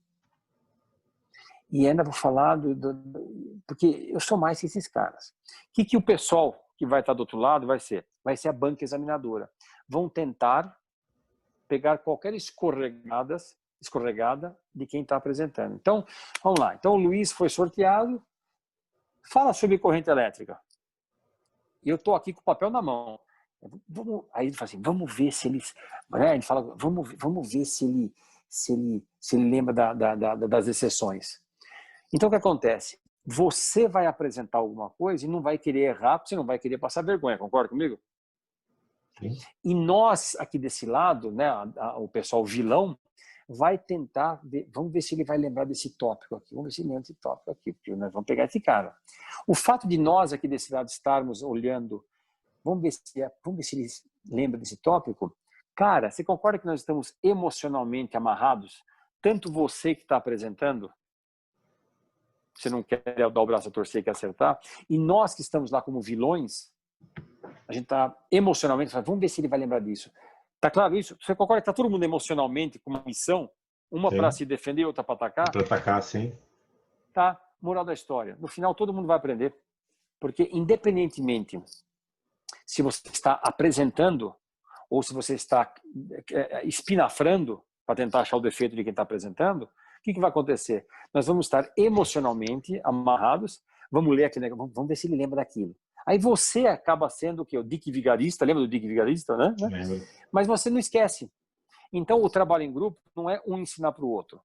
e ainda vou falar porque eu sou mais que esses caras. O que o pessoal que vai estar do outro lado vai ser? Vai ser a banca examinadora. Vão tentar pegar qualquer escorregada de quem está apresentando. Então, vamos lá. Então, o Luiz foi sorteado. Fala sobre corrente elétrica. E eu estou aqui com o papel na mão. Aí ele fala assim, vamos ver se ele... Ele fala, vamos ver se ele lembra das exceções. Então, o que acontece? Você vai apresentar alguma coisa e não vai querer errar, porque você não vai querer passar vergonha. Concorda comigo? Sim. E nós, aqui desse lado, né, o pessoal vilão, vai tentar, vamos ver se ele vai lembrar desse tópico aqui, vamos ver se ele lembra desse tópico aqui, porque nós vamos pegar esse cara. O fato de nós aqui desse lado estarmos olhando, vamos ver se ele lembra desse tópico, cara, você concorda que nós estamos emocionalmente amarrados? Tanto você que está apresentando, você não quer dar o braço a torcer e quer acertar, e nós que estamos lá como vilões, a gente está emocionalmente, vamos ver se ele vai lembrar disso. Tá claro isso? Você concorda que está todo mundo emocionalmente com uma missão, uma para se defender e outra para atacar? Para atacar, sim. Tá, moral da história. No final todo mundo vai aprender, porque independentemente se você está apresentando ou se você está espinafrando para tentar achar o defeito de quem está apresentando, o que vai acontecer? Nós vamos estar emocionalmente amarrados, vamos ler aquele negócio, vamos ver se ele lembra daquilo. Aí você acaba sendo o quê? O Dick Vigarista, lembra do Dick Vigarista, né? Mas você não esquece. Então, o trabalho em grupo não é um ensinar para o outro.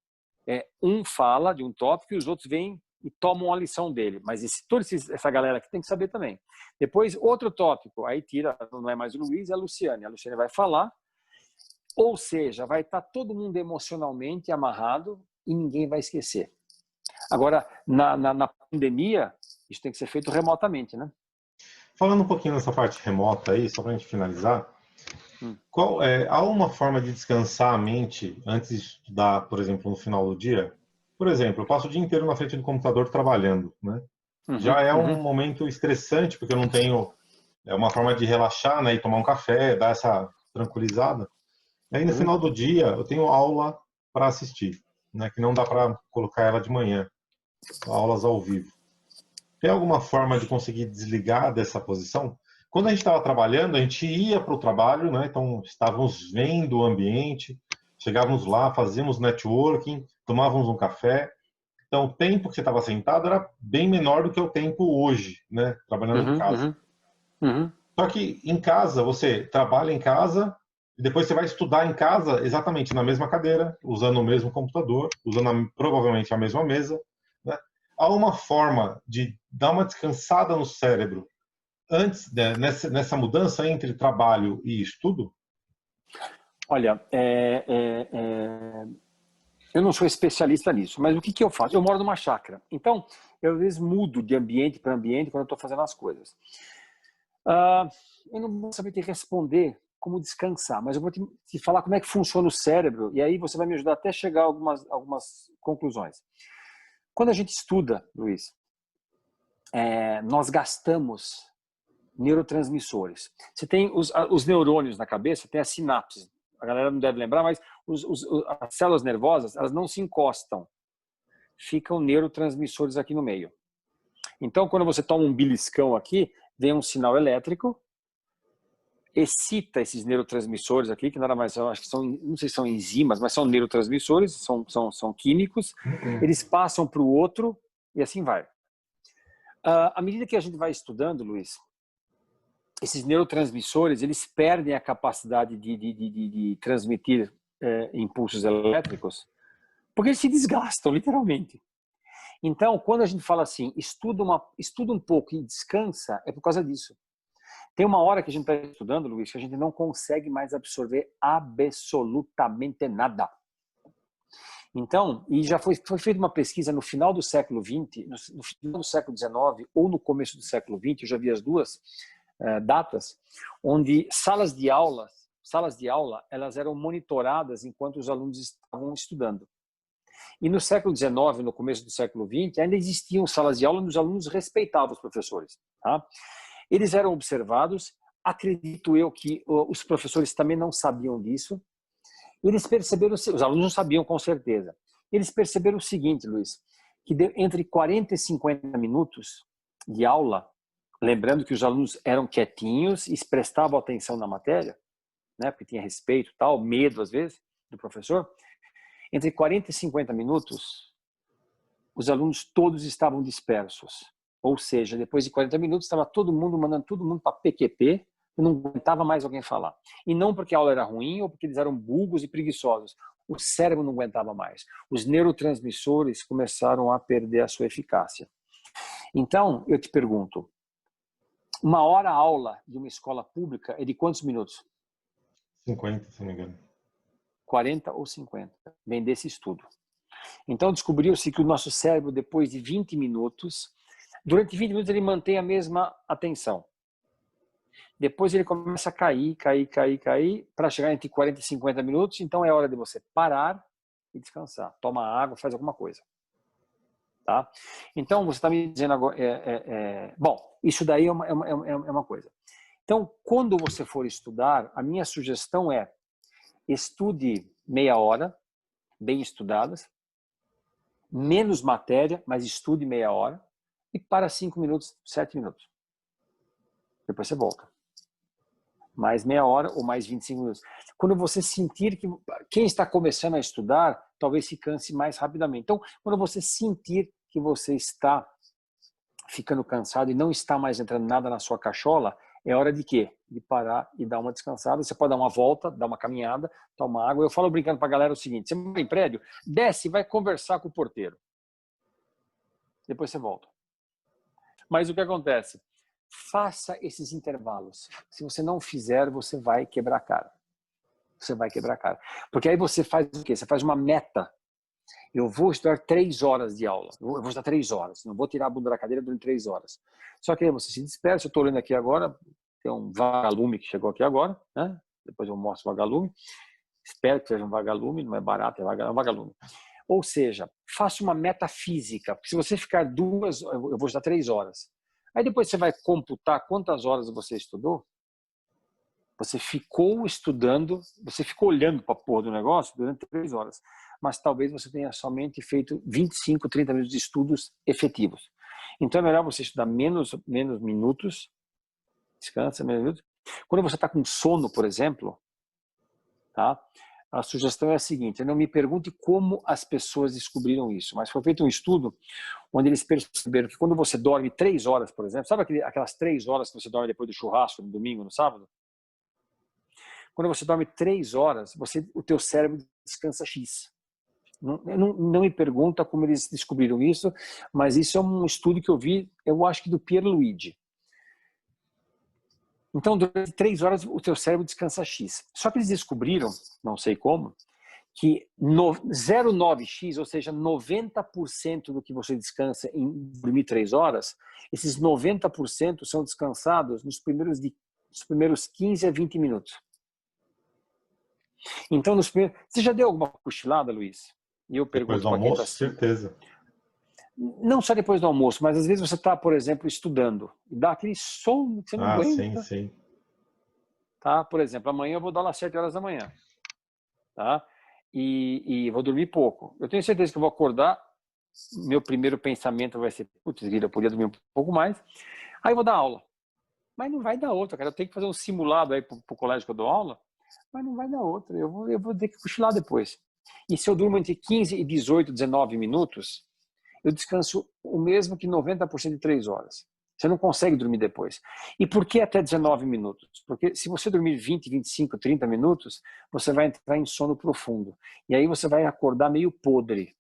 Um fala de um tópico e os outros vêm e tomam a lição dele. Mas toda essa galera aqui tem que saber também. Depois, outro tópico. Aí tira, não é mais o Luiz, é a Luciane. A Luciane vai falar. Ou seja, vai estar todo mundo emocionalmente amarrado e ninguém vai esquecer. Agora, na pandemia, isso tem que ser feito remotamente, né? Falando um pouquinho nessa parte remota aí, só para a gente finalizar, há uma forma de descansar a mente antes de estudar, por exemplo, no final do dia? Por exemplo, eu passo o dia inteiro na frente do computador trabalhando, né? Já é um momento estressante, porque eu não tenho uma forma de relaxar, né, e tomar um café, dar essa tranquilizada. E aí, no final do dia, eu tenho aula para assistir, né, que não dá para colocar ela de manhã, aulas ao vivo. Tem alguma forma de conseguir desligar dessa posição? Quando a gente estava trabalhando, a gente ia para o trabalho, né? Então estávamos vendo o ambiente, chegávamos lá, fazíamos networking, tomávamos um café. Então o tempo que você estava sentado era bem menor do que o tempo hoje, né? Trabalhando em casa. Só que em casa, você trabalha em casa e depois você vai estudar em casa exatamente na mesma cadeira, usando o mesmo computador, usando provavelmente a mesma mesa, né? Há uma forma de dar uma descansada no cérebro antes, nessa mudança entre trabalho e estudo? Olha, eu não sou especialista nisso, mas o que eu faço? Eu moro numa chácara, então eu às vezes mudo de ambiente para ambiente quando eu estou fazendo as coisas. Eu não vou saber te responder como descansar, mas eu vou te falar como é que funciona o cérebro e aí você vai me ajudar até chegar a algumas conclusões. Quando a gente estuda, Luiz, nós gastamos neurotransmissores. Você tem os neurônios na cabeça, tem as sinapses. A galera não deve lembrar, mas as células nervosas, elas não se encostam. Ficam neurotransmissores aqui no meio. Então, quando você toma um beliscão aqui, vem um sinal elétrico, excita esses neurotransmissores aqui, que nada mais são, acho que são, não sei se são enzimas, mas são neurotransmissores, são químicos. Eles passam para o outro e assim vai. À medida que a gente vai estudando, Luiz, esses neurotransmissores, eles perdem a capacidade de transmitir impulsos elétricos, porque eles se desgastam, literalmente. Então, quando a gente fala assim, estuda um pouco e descansa, é por causa disso. Tem uma hora que a gente está estudando, Luiz, que a gente não consegue mais absorver absolutamente nada. Então, e já foi feita uma pesquisa no final do século XX, no final do século XIX ou no começo do século XX, eu já vi as duas datas, onde salas de aula, elas eram monitoradas enquanto os alunos estavam estudando. E no século XIX, no começo do século XX, ainda existiam salas de aula onde os alunos respeitavam os professores. Tá? Eles eram observados, acredito eu que os professores também não sabiam disso. Eles perceberam, os alunos não sabiam com certeza. Eles perceberam o seguinte, Luiz, que entre 40 e 50 minutos de aula, lembrando que os alunos eram quietinhos e prestavam atenção na matéria, né, porque tinha respeito, tal, medo às vezes do professor, entre 40 e 50 minutos, os alunos todos estavam dispersos. Ou seja, depois de 40 minutos, estava todo mundo mandando todo mundo para PQP, e não aguentava mais alguém falar. E não porque a aula era ruim ou porque eles eram burros e preguiçosos. O cérebro não aguentava mais. Os neurotransmissores começaram a perder a sua eficácia. Então, eu te pergunto, uma hora aula de uma escola pública é de quantos minutos? 50, se não me engano. 40 ou 50. Vem desse estudo. Então, descobriu-se que o nosso cérebro, depois de 20 minutos, durante 20 minutos ele mantém a mesma atenção. Depois ele começa a cair, para chegar entre 40 e 50 minutos. Então é hora de você parar e descansar. Toma água, faz alguma coisa. Tá? Então você está me dizendo agora... Bom, isso daí é uma coisa. Então, quando você for estudar, a minha sugestão é estude meia hora, bem estudadas, menos matéria, mas estude meia hora, e para 5 minutos, 7 minutos. Depois você volta. Mais meia hora ou mais 25 minutos. Quando você sentir que quem está começando a estudar, talvez se canse mais rapidamente. Então, quando você sentir que você está ficando cansado e não está mais entrando nada na sua cachola, é hora de quê? De parar e dar uma descansada. Você pode dar uma volta, dar uma caminhada, tomar água. Eu falo brincando para a galera o seguinte, você mora em prédio, desce e vai conversar com o porteiro. Depois você volta. Mas o que acontece? Faça esses intervalos. Se você não fizer, você vai quebrar a cara. Você vai quebrar a cara. Porque aí você faz o quê? Você faz uma meta. Eu vou estudar 3 horas de aula. Eu vou estudar 3 horas. Não vou tirar a bunda da cadeira durante 3 horas. Só que aí você se dispersa. Eu estou olhando aqui agora. Tem um vagalume que chegou aqui agora. Né? Depois eu mostro o vagalume. Espero que seja um vagalume. Não é barato, é um vagalume. Ou seja, faça uma meta física. Porque se você ficar 2, eu vou estudar 3 horas. Aí depois você vai computar quantas horas você estudou. Você ficou estudando, você ficou olhando para a porra do negócio durante 3 horas. Mas talvez você tenha somente feito 25, 30 minutos de estudos efetivos. Então é melhor você estudar menos minutos, descansa, menos minutos. Quando você está com sono, por exemplo, tá? A sugestão é a seguinte, não me pergunte como as pessoas descobriram isso, mas foi feito um estudo onde eles perceberam que quando você dorme 3 horas, por exemplo, sabe aquelas 3 horas que você dorme depois do churrasco, no domingo, no sábado? Quando você dorme 3 horas, o teu cérebro descansa X. Não me pergunta como eles descobriram isso, mas isso é um estudo que eu vi, eu acho que do Pierluigi. Então, durante 3 horas, o teu cérebro descansa X. Só que eles descobriram, não sei como, que 0,9x, ou seja, 90% do que você descansa em dormir 3 horas, esses 90% são descansados nos primeiros 15 a 20 minutos. Então, você já deu alguma cochilada, Luiz? E eu pergunto depois do almoço, assim, certeza. Não só depois do almoço, mas às vezes você está, por exemplo, estudando e dá aquele sono que você não aguenta. Sim. Tá? Por exemplo, amanhã eu vou dar às 7 horas da manhã. Tá? E vou dormir pouco. Eu tenho certeza que eu vou acordar, meu primeiro pensamento vai ser, putz, eu podia dormir um pouco mais. Aí eu vou dar aula. Mas não vai dar outra, cara. Eu tenho que fazer um simulado aí pro colégio que eu dou aula, mas não vai dar outra. Eu vou ter que cochilar depois. E se eu durmo entre 15 e 18, 19 minutos, eu descanso o mesmo que 90% de 3 horas. Você não consegue dormir depois. E por que até 19 minutos? Porque se você dormir 20, 25, 30 minutos, você vai entrar em sono profundo. E aí você vai acordar meio podre.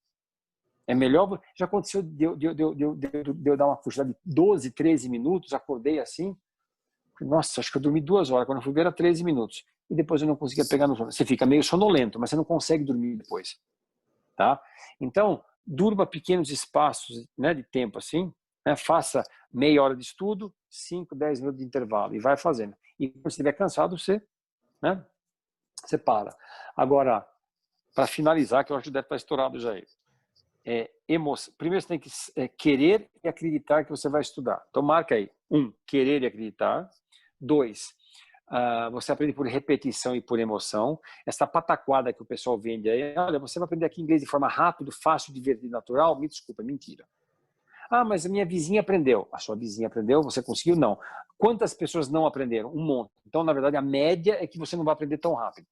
É melhor... Já aconteceu de eu dar uma cochilada de 12, 13 minutos, acordei assim. Nossa, acho que eu dormi 2 horas. Quando eu fui ver, era 13 minutos. E depois eu não conseguia pegar no sono. Você fica meio sonolento, mas você não consegue dormir depois. tá? Então, durma pequenos espaços, né, de tempo assim, né? Faça meia hora de estudo, 5, 10 minutos de intervalo e vai fazendo. E quando você estiver cansado, você, né, você para. Agora, para finalizar, que eu acho que deve estar estourado já aí. Primeiro você tem que querer e acreditar que você vai estudar. Então marca aí. 1, querer e acreditar. 2, você aprende por repetição e por emoção. Essa pataquada que o pessoal vende aí, olha, você vai aprender aqui inglês de forma rápida, fácil, divertida, natural. Me desculpa, é mentira. Ah, mas a minha vizinha aprendeu. A sua vizinha aprendeu, você conseguiu? Não. Quantas pessoas não aprenderam? Um monte. Então, na verdade, a média é que você não vai aprender tão rápido.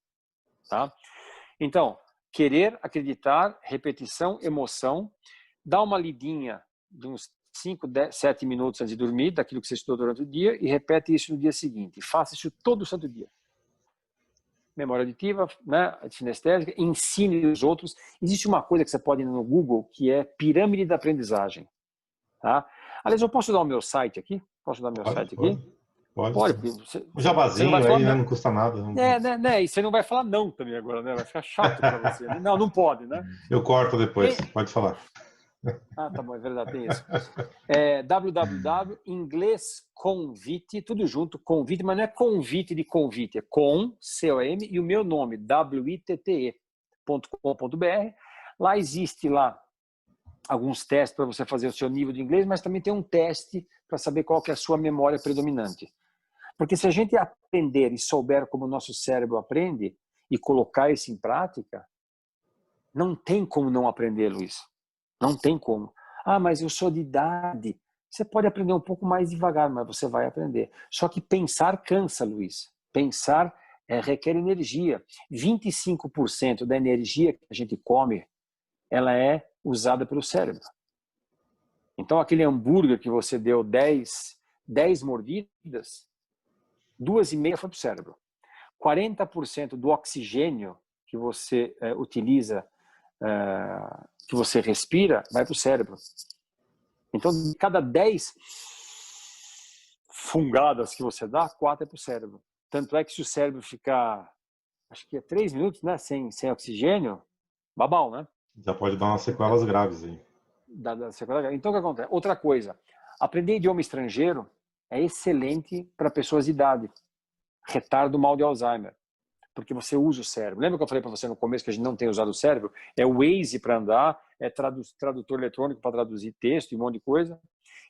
Tá? Então, querer, acreditar, repetição, emoção, dá uma lidinha de uns 5, 10, 7 minutos antes de dormir, daquilo que você estudou durante o dia, e repete isso no dia seguinte. Faça isso todo santo dia. Memória auditiva, né, sinestésica, ensine os outros. Existe uma coisa que você pode ir no Google, que é pirâmide da aprendizagem. Tá? Aliás, eu posso dar o meu site aqui? Posso dar o meu site aqui? Pode. Você Um não vai jabazinho falar aí, né? não. Não custa nada. Né? E você não vai falar não também agora, né? Vai ficar chato para você. Né? Não pode, né? Eu corto depois, pode falar. Tá bom, é verdade, tem isso. www.inglesconvite, tudo junto, convite, mas não é convite de convite, é com, C-O-M, e o meu nome, witte.com.br. Lá existe alguns testes para você fazer o seu nível de inglês, mas também tem um teste para saber qual que é a sua memória predominante. Porque se a gente aprender e souber como o nosso cérebro aprende e colocar isso em prática, não tem como não aprender, Luiz. Não tem como. Ah, mas eu sou de idade. Você pode aprender um pouco mais devagar, mas você vai aprender. Só que pensar cansa, Luiz. Pensar requer energia. 25% da energia que a gente come, ela é usada pelo cérebro. Então, aquele hambúrguer que você deu 10 mordidas, 2,5 foi para o cérebro. 40% do oxigênio que você utiliza, que você respira, vai para o cérebro. Então, de cada 10 fungadas que você dá, 4 é para o cérebro. Tanto é que se o cérebro ficar, acho que 3 minutos, né, sem oxigênio, babau, né? Já pode dar umas sequelas graves aí. Então, o que acontece? Outra coisa, aprender idioma estrangeiro é excelente para pessoas de idade. Retardo mal de Alzheimer. Porque você usa o cérebro. Lembra que eu falei para você no começo que a gente não tem usado o cérebro? É o Waze para andar, é tradutor eletrônico para traduzir texto e um monte de coisa.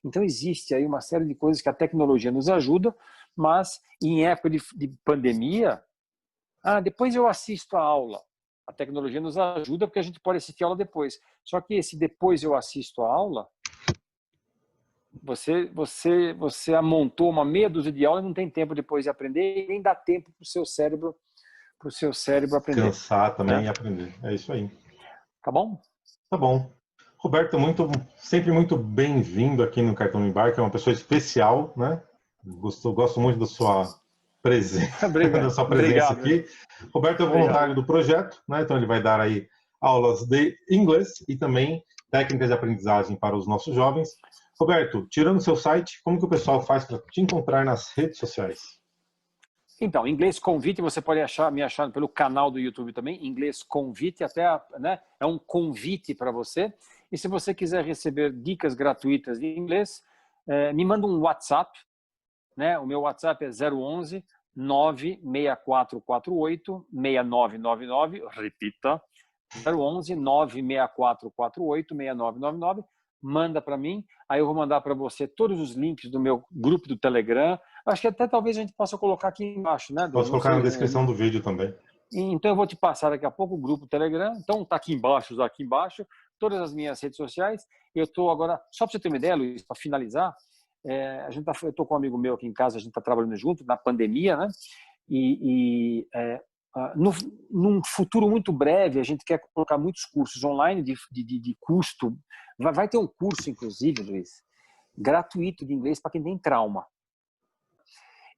Então existe aí uma série de coisas que a tecnologia nos ajuda, mas em época de pandemia, depois eu assisto a aula. A tecnologia nos ajuda porque a gente pode assistir a aula depois. Só que esse depois eu assisto a aula, você amontou uma meia dúzia de aulas e não tem tempo depois de aprender e nem dá tempo para o seu cérebro aprender. Descansar também, né? E aprender. É isso aí. Tá bom? Tá bom. Roberto, sempre muito bem-vindo aqui no Cartão Embarque. É uma pessoa especial, né? Gosto muito da sua presença, da sua presença Obrigado. aqui. Roberto é voluntário do projeto, né? Então ele vai dar aí aulas de inglês e também técnicas de aprendizagem para os nossos jovens. Roberto, tirando seu site, como que o pessoal faz para te encontrar nas redes sociais? Então, Inglês Convite, você pode me achar pelo canal do YouTube também, Inglês Convite, né? É um convite para você. E se você quiser receber dicas gratuitas de inglês, me manda um WhatsApp, né? O meu WhatsApp é 011 96448 6999, repita, 011 96448 6999, manda para mim, aí eu vou mandar para você todos os links do meu grupo do Telegram. Acho que até talvez a gente possa colocar aqui embaixo, né? Posso colocar na descrição do vídeo também. Então eu vou te passar daqui a pouco o grupo do Telegram. Então tá aqui embaixo, todas as minhas redes sociais. Eu estou agora, só para você ter uma ideia, Luiz, para finalizar, eu estou com um amigo meu aqui em casa, a gente está trabalhando junto na pandemia, né? Num futuro muito breve, a gente quer colocar muitos cursos online de custo. Vai ter um curso, inclusive, Luiz, gratuito de inglês para quem tem trauma.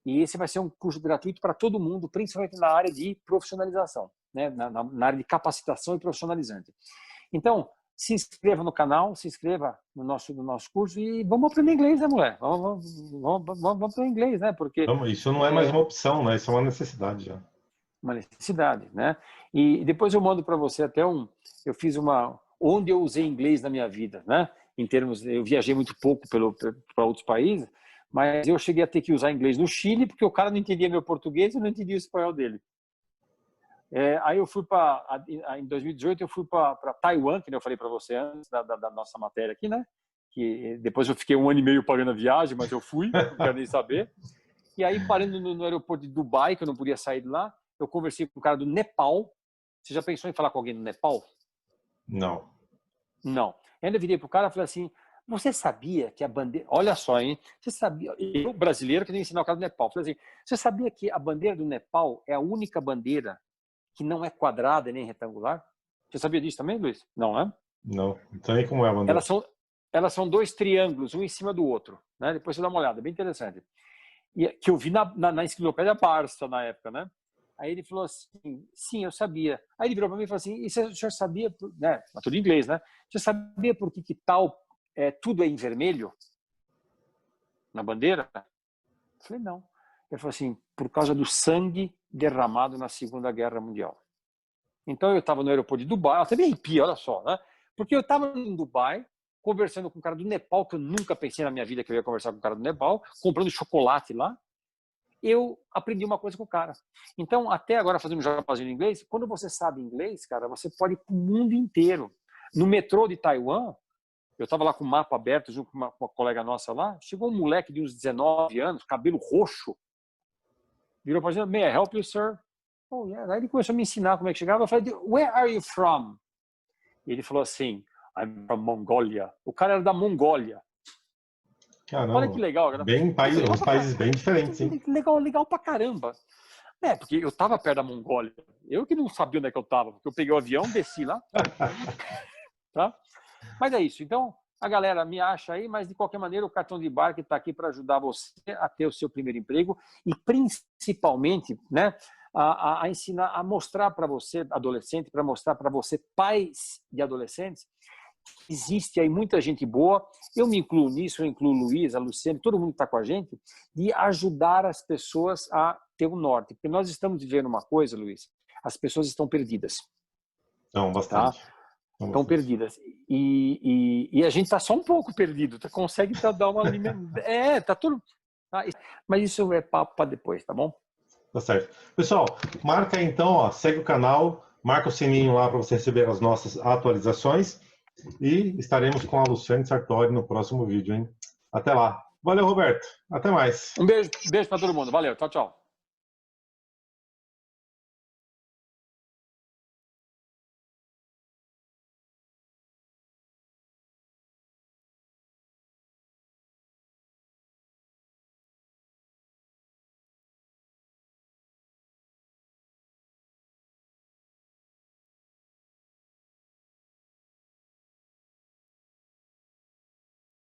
E esse vai ser um curso gratuito para todo mundo, principalmente na área de profissionalização, né? na área de capacitação e profissionalizante. Então, se inscreva no canal, se inscreva no nosso curso e vamos aprender inglês, né, mulher? Vamos aprender inglês, né? Porque isso não é mais uma opção, né? Isso é uma necessidade já. uma necessidade, né? E depois eu mando para você até eu fiz onde eu usei inglês na minha vida, né? Em termos, eu viajei muito pouco para outros países, mas eu cheguei a ter que usar inglês no Chile porque o cara não entendia meu português e eu não entendia o espanhol dele. Aí eu fui em 2018 eu fui para Taiwan, que eu falei para você antes da nossa matéria aqui, né? Que depois eu fiquei 1 ano e meio pagando a viagem, mas eu fui, não quero nem saber. E aí, parando no aeroporto de Dubai, que eu não podia sair de lá, eu conversei com um cara do Nepal. Você já pensou em falar com alguém do Nepal? Não. Não. Ainda virei pro cara e falei assim, você sabia que a bandeira... Olha só, hein? Você sabia... Eu, brasileiro, que nem ensinar o cara do Nepal. Falei assim, você sabia que a bandeira do Nepal é a única bandeira que não é quadrada nem retangular? Você sabia disso também, Luiz? Não, né? Não. Então aí como é a bandeira? Elas são 2 triângulos, um em cima do outro. Né? Depois você dá uma olhada, bem interessante. E que eu vi na enciclopédia Barça na época, né? Aí ele falou assim, sim, eu sabia. Aí ele virou para mim e falou assim, e o senhor sabia, né? Tudo em inglês, né? Você sabia por que tudo é em vermelho na bandeira? Eu falei, não. Ele falou assim, por causa do sangue derramado na Segunda Guerra Mundial. Então eu estava no aeroporto de Dubai, até me arrepia, olha só, né? Porque eu estava em Dubai, conversando com um cara do Nepal, que eu nunca pensei na minha vida que eu ia conversar com um cara do Nepal, comprando chocolate lá. Eu aprendi uma coisa com o cara. Então, até agora, fazendo um jabazinho em inglês, quando você sabe inglês, cara, você pode ir para o mundo inteiro. No metrô de Taiwan, eu estava lá com o mapa aberto junto com uma colega nossa lá, chegou um moleque de uns 19 anos, cabelo roxo, virou para mim, may I help you, sir? Oh, yeah. Aí ele começou a me ensinar como é que chegava. Eu falei, where are you from? E ele falou assim, I'm from Mongolia. O cara era da Mongólia. Caramba. Olha que legal, cara. Uns países bem diferentes, hein? Legal pra caramba. Porque eu tava perto da Mongólia. Eu que não sabia onde é que eu tava, porque eu peguei o avião, desci lá. Tá? Mas é isso. Então, a galera me acha aí, mas de qualquer maneira o cartão de embarque está aqui para ajudar você a ter o seu primeiro emprego e principalmente, né, a ensinar, a mostrar para você, adolescente, para mostrar para você, pais de adolescentes, existe aí muita gente boa, eu me incluo nisso, eu incluo o Luiz, a Luciane, todo mundo que está com a gente, de ajudar as pessoas a ter um norte. Porque nós estamos vivendo uma coisa, Luiz, as pessoas estão perdidas. Não, bastante. Tá? Estão perdidas. E a gente está só um pouco perdido, consegue dar uma... tá tudo... Tá? Mas isso é papo para depois, tá bom? Tá certo. Pessoal, marca aí então, ó, segue o canal, marca o sininho lá para você receber as nossas atualizações e estaremos com a Luciane Sartori no próximo vídeo, hein? Até lá. Valeu, Roberto. Até mais. Um beijo para todo mundo. Valeu. Tchau, tchau.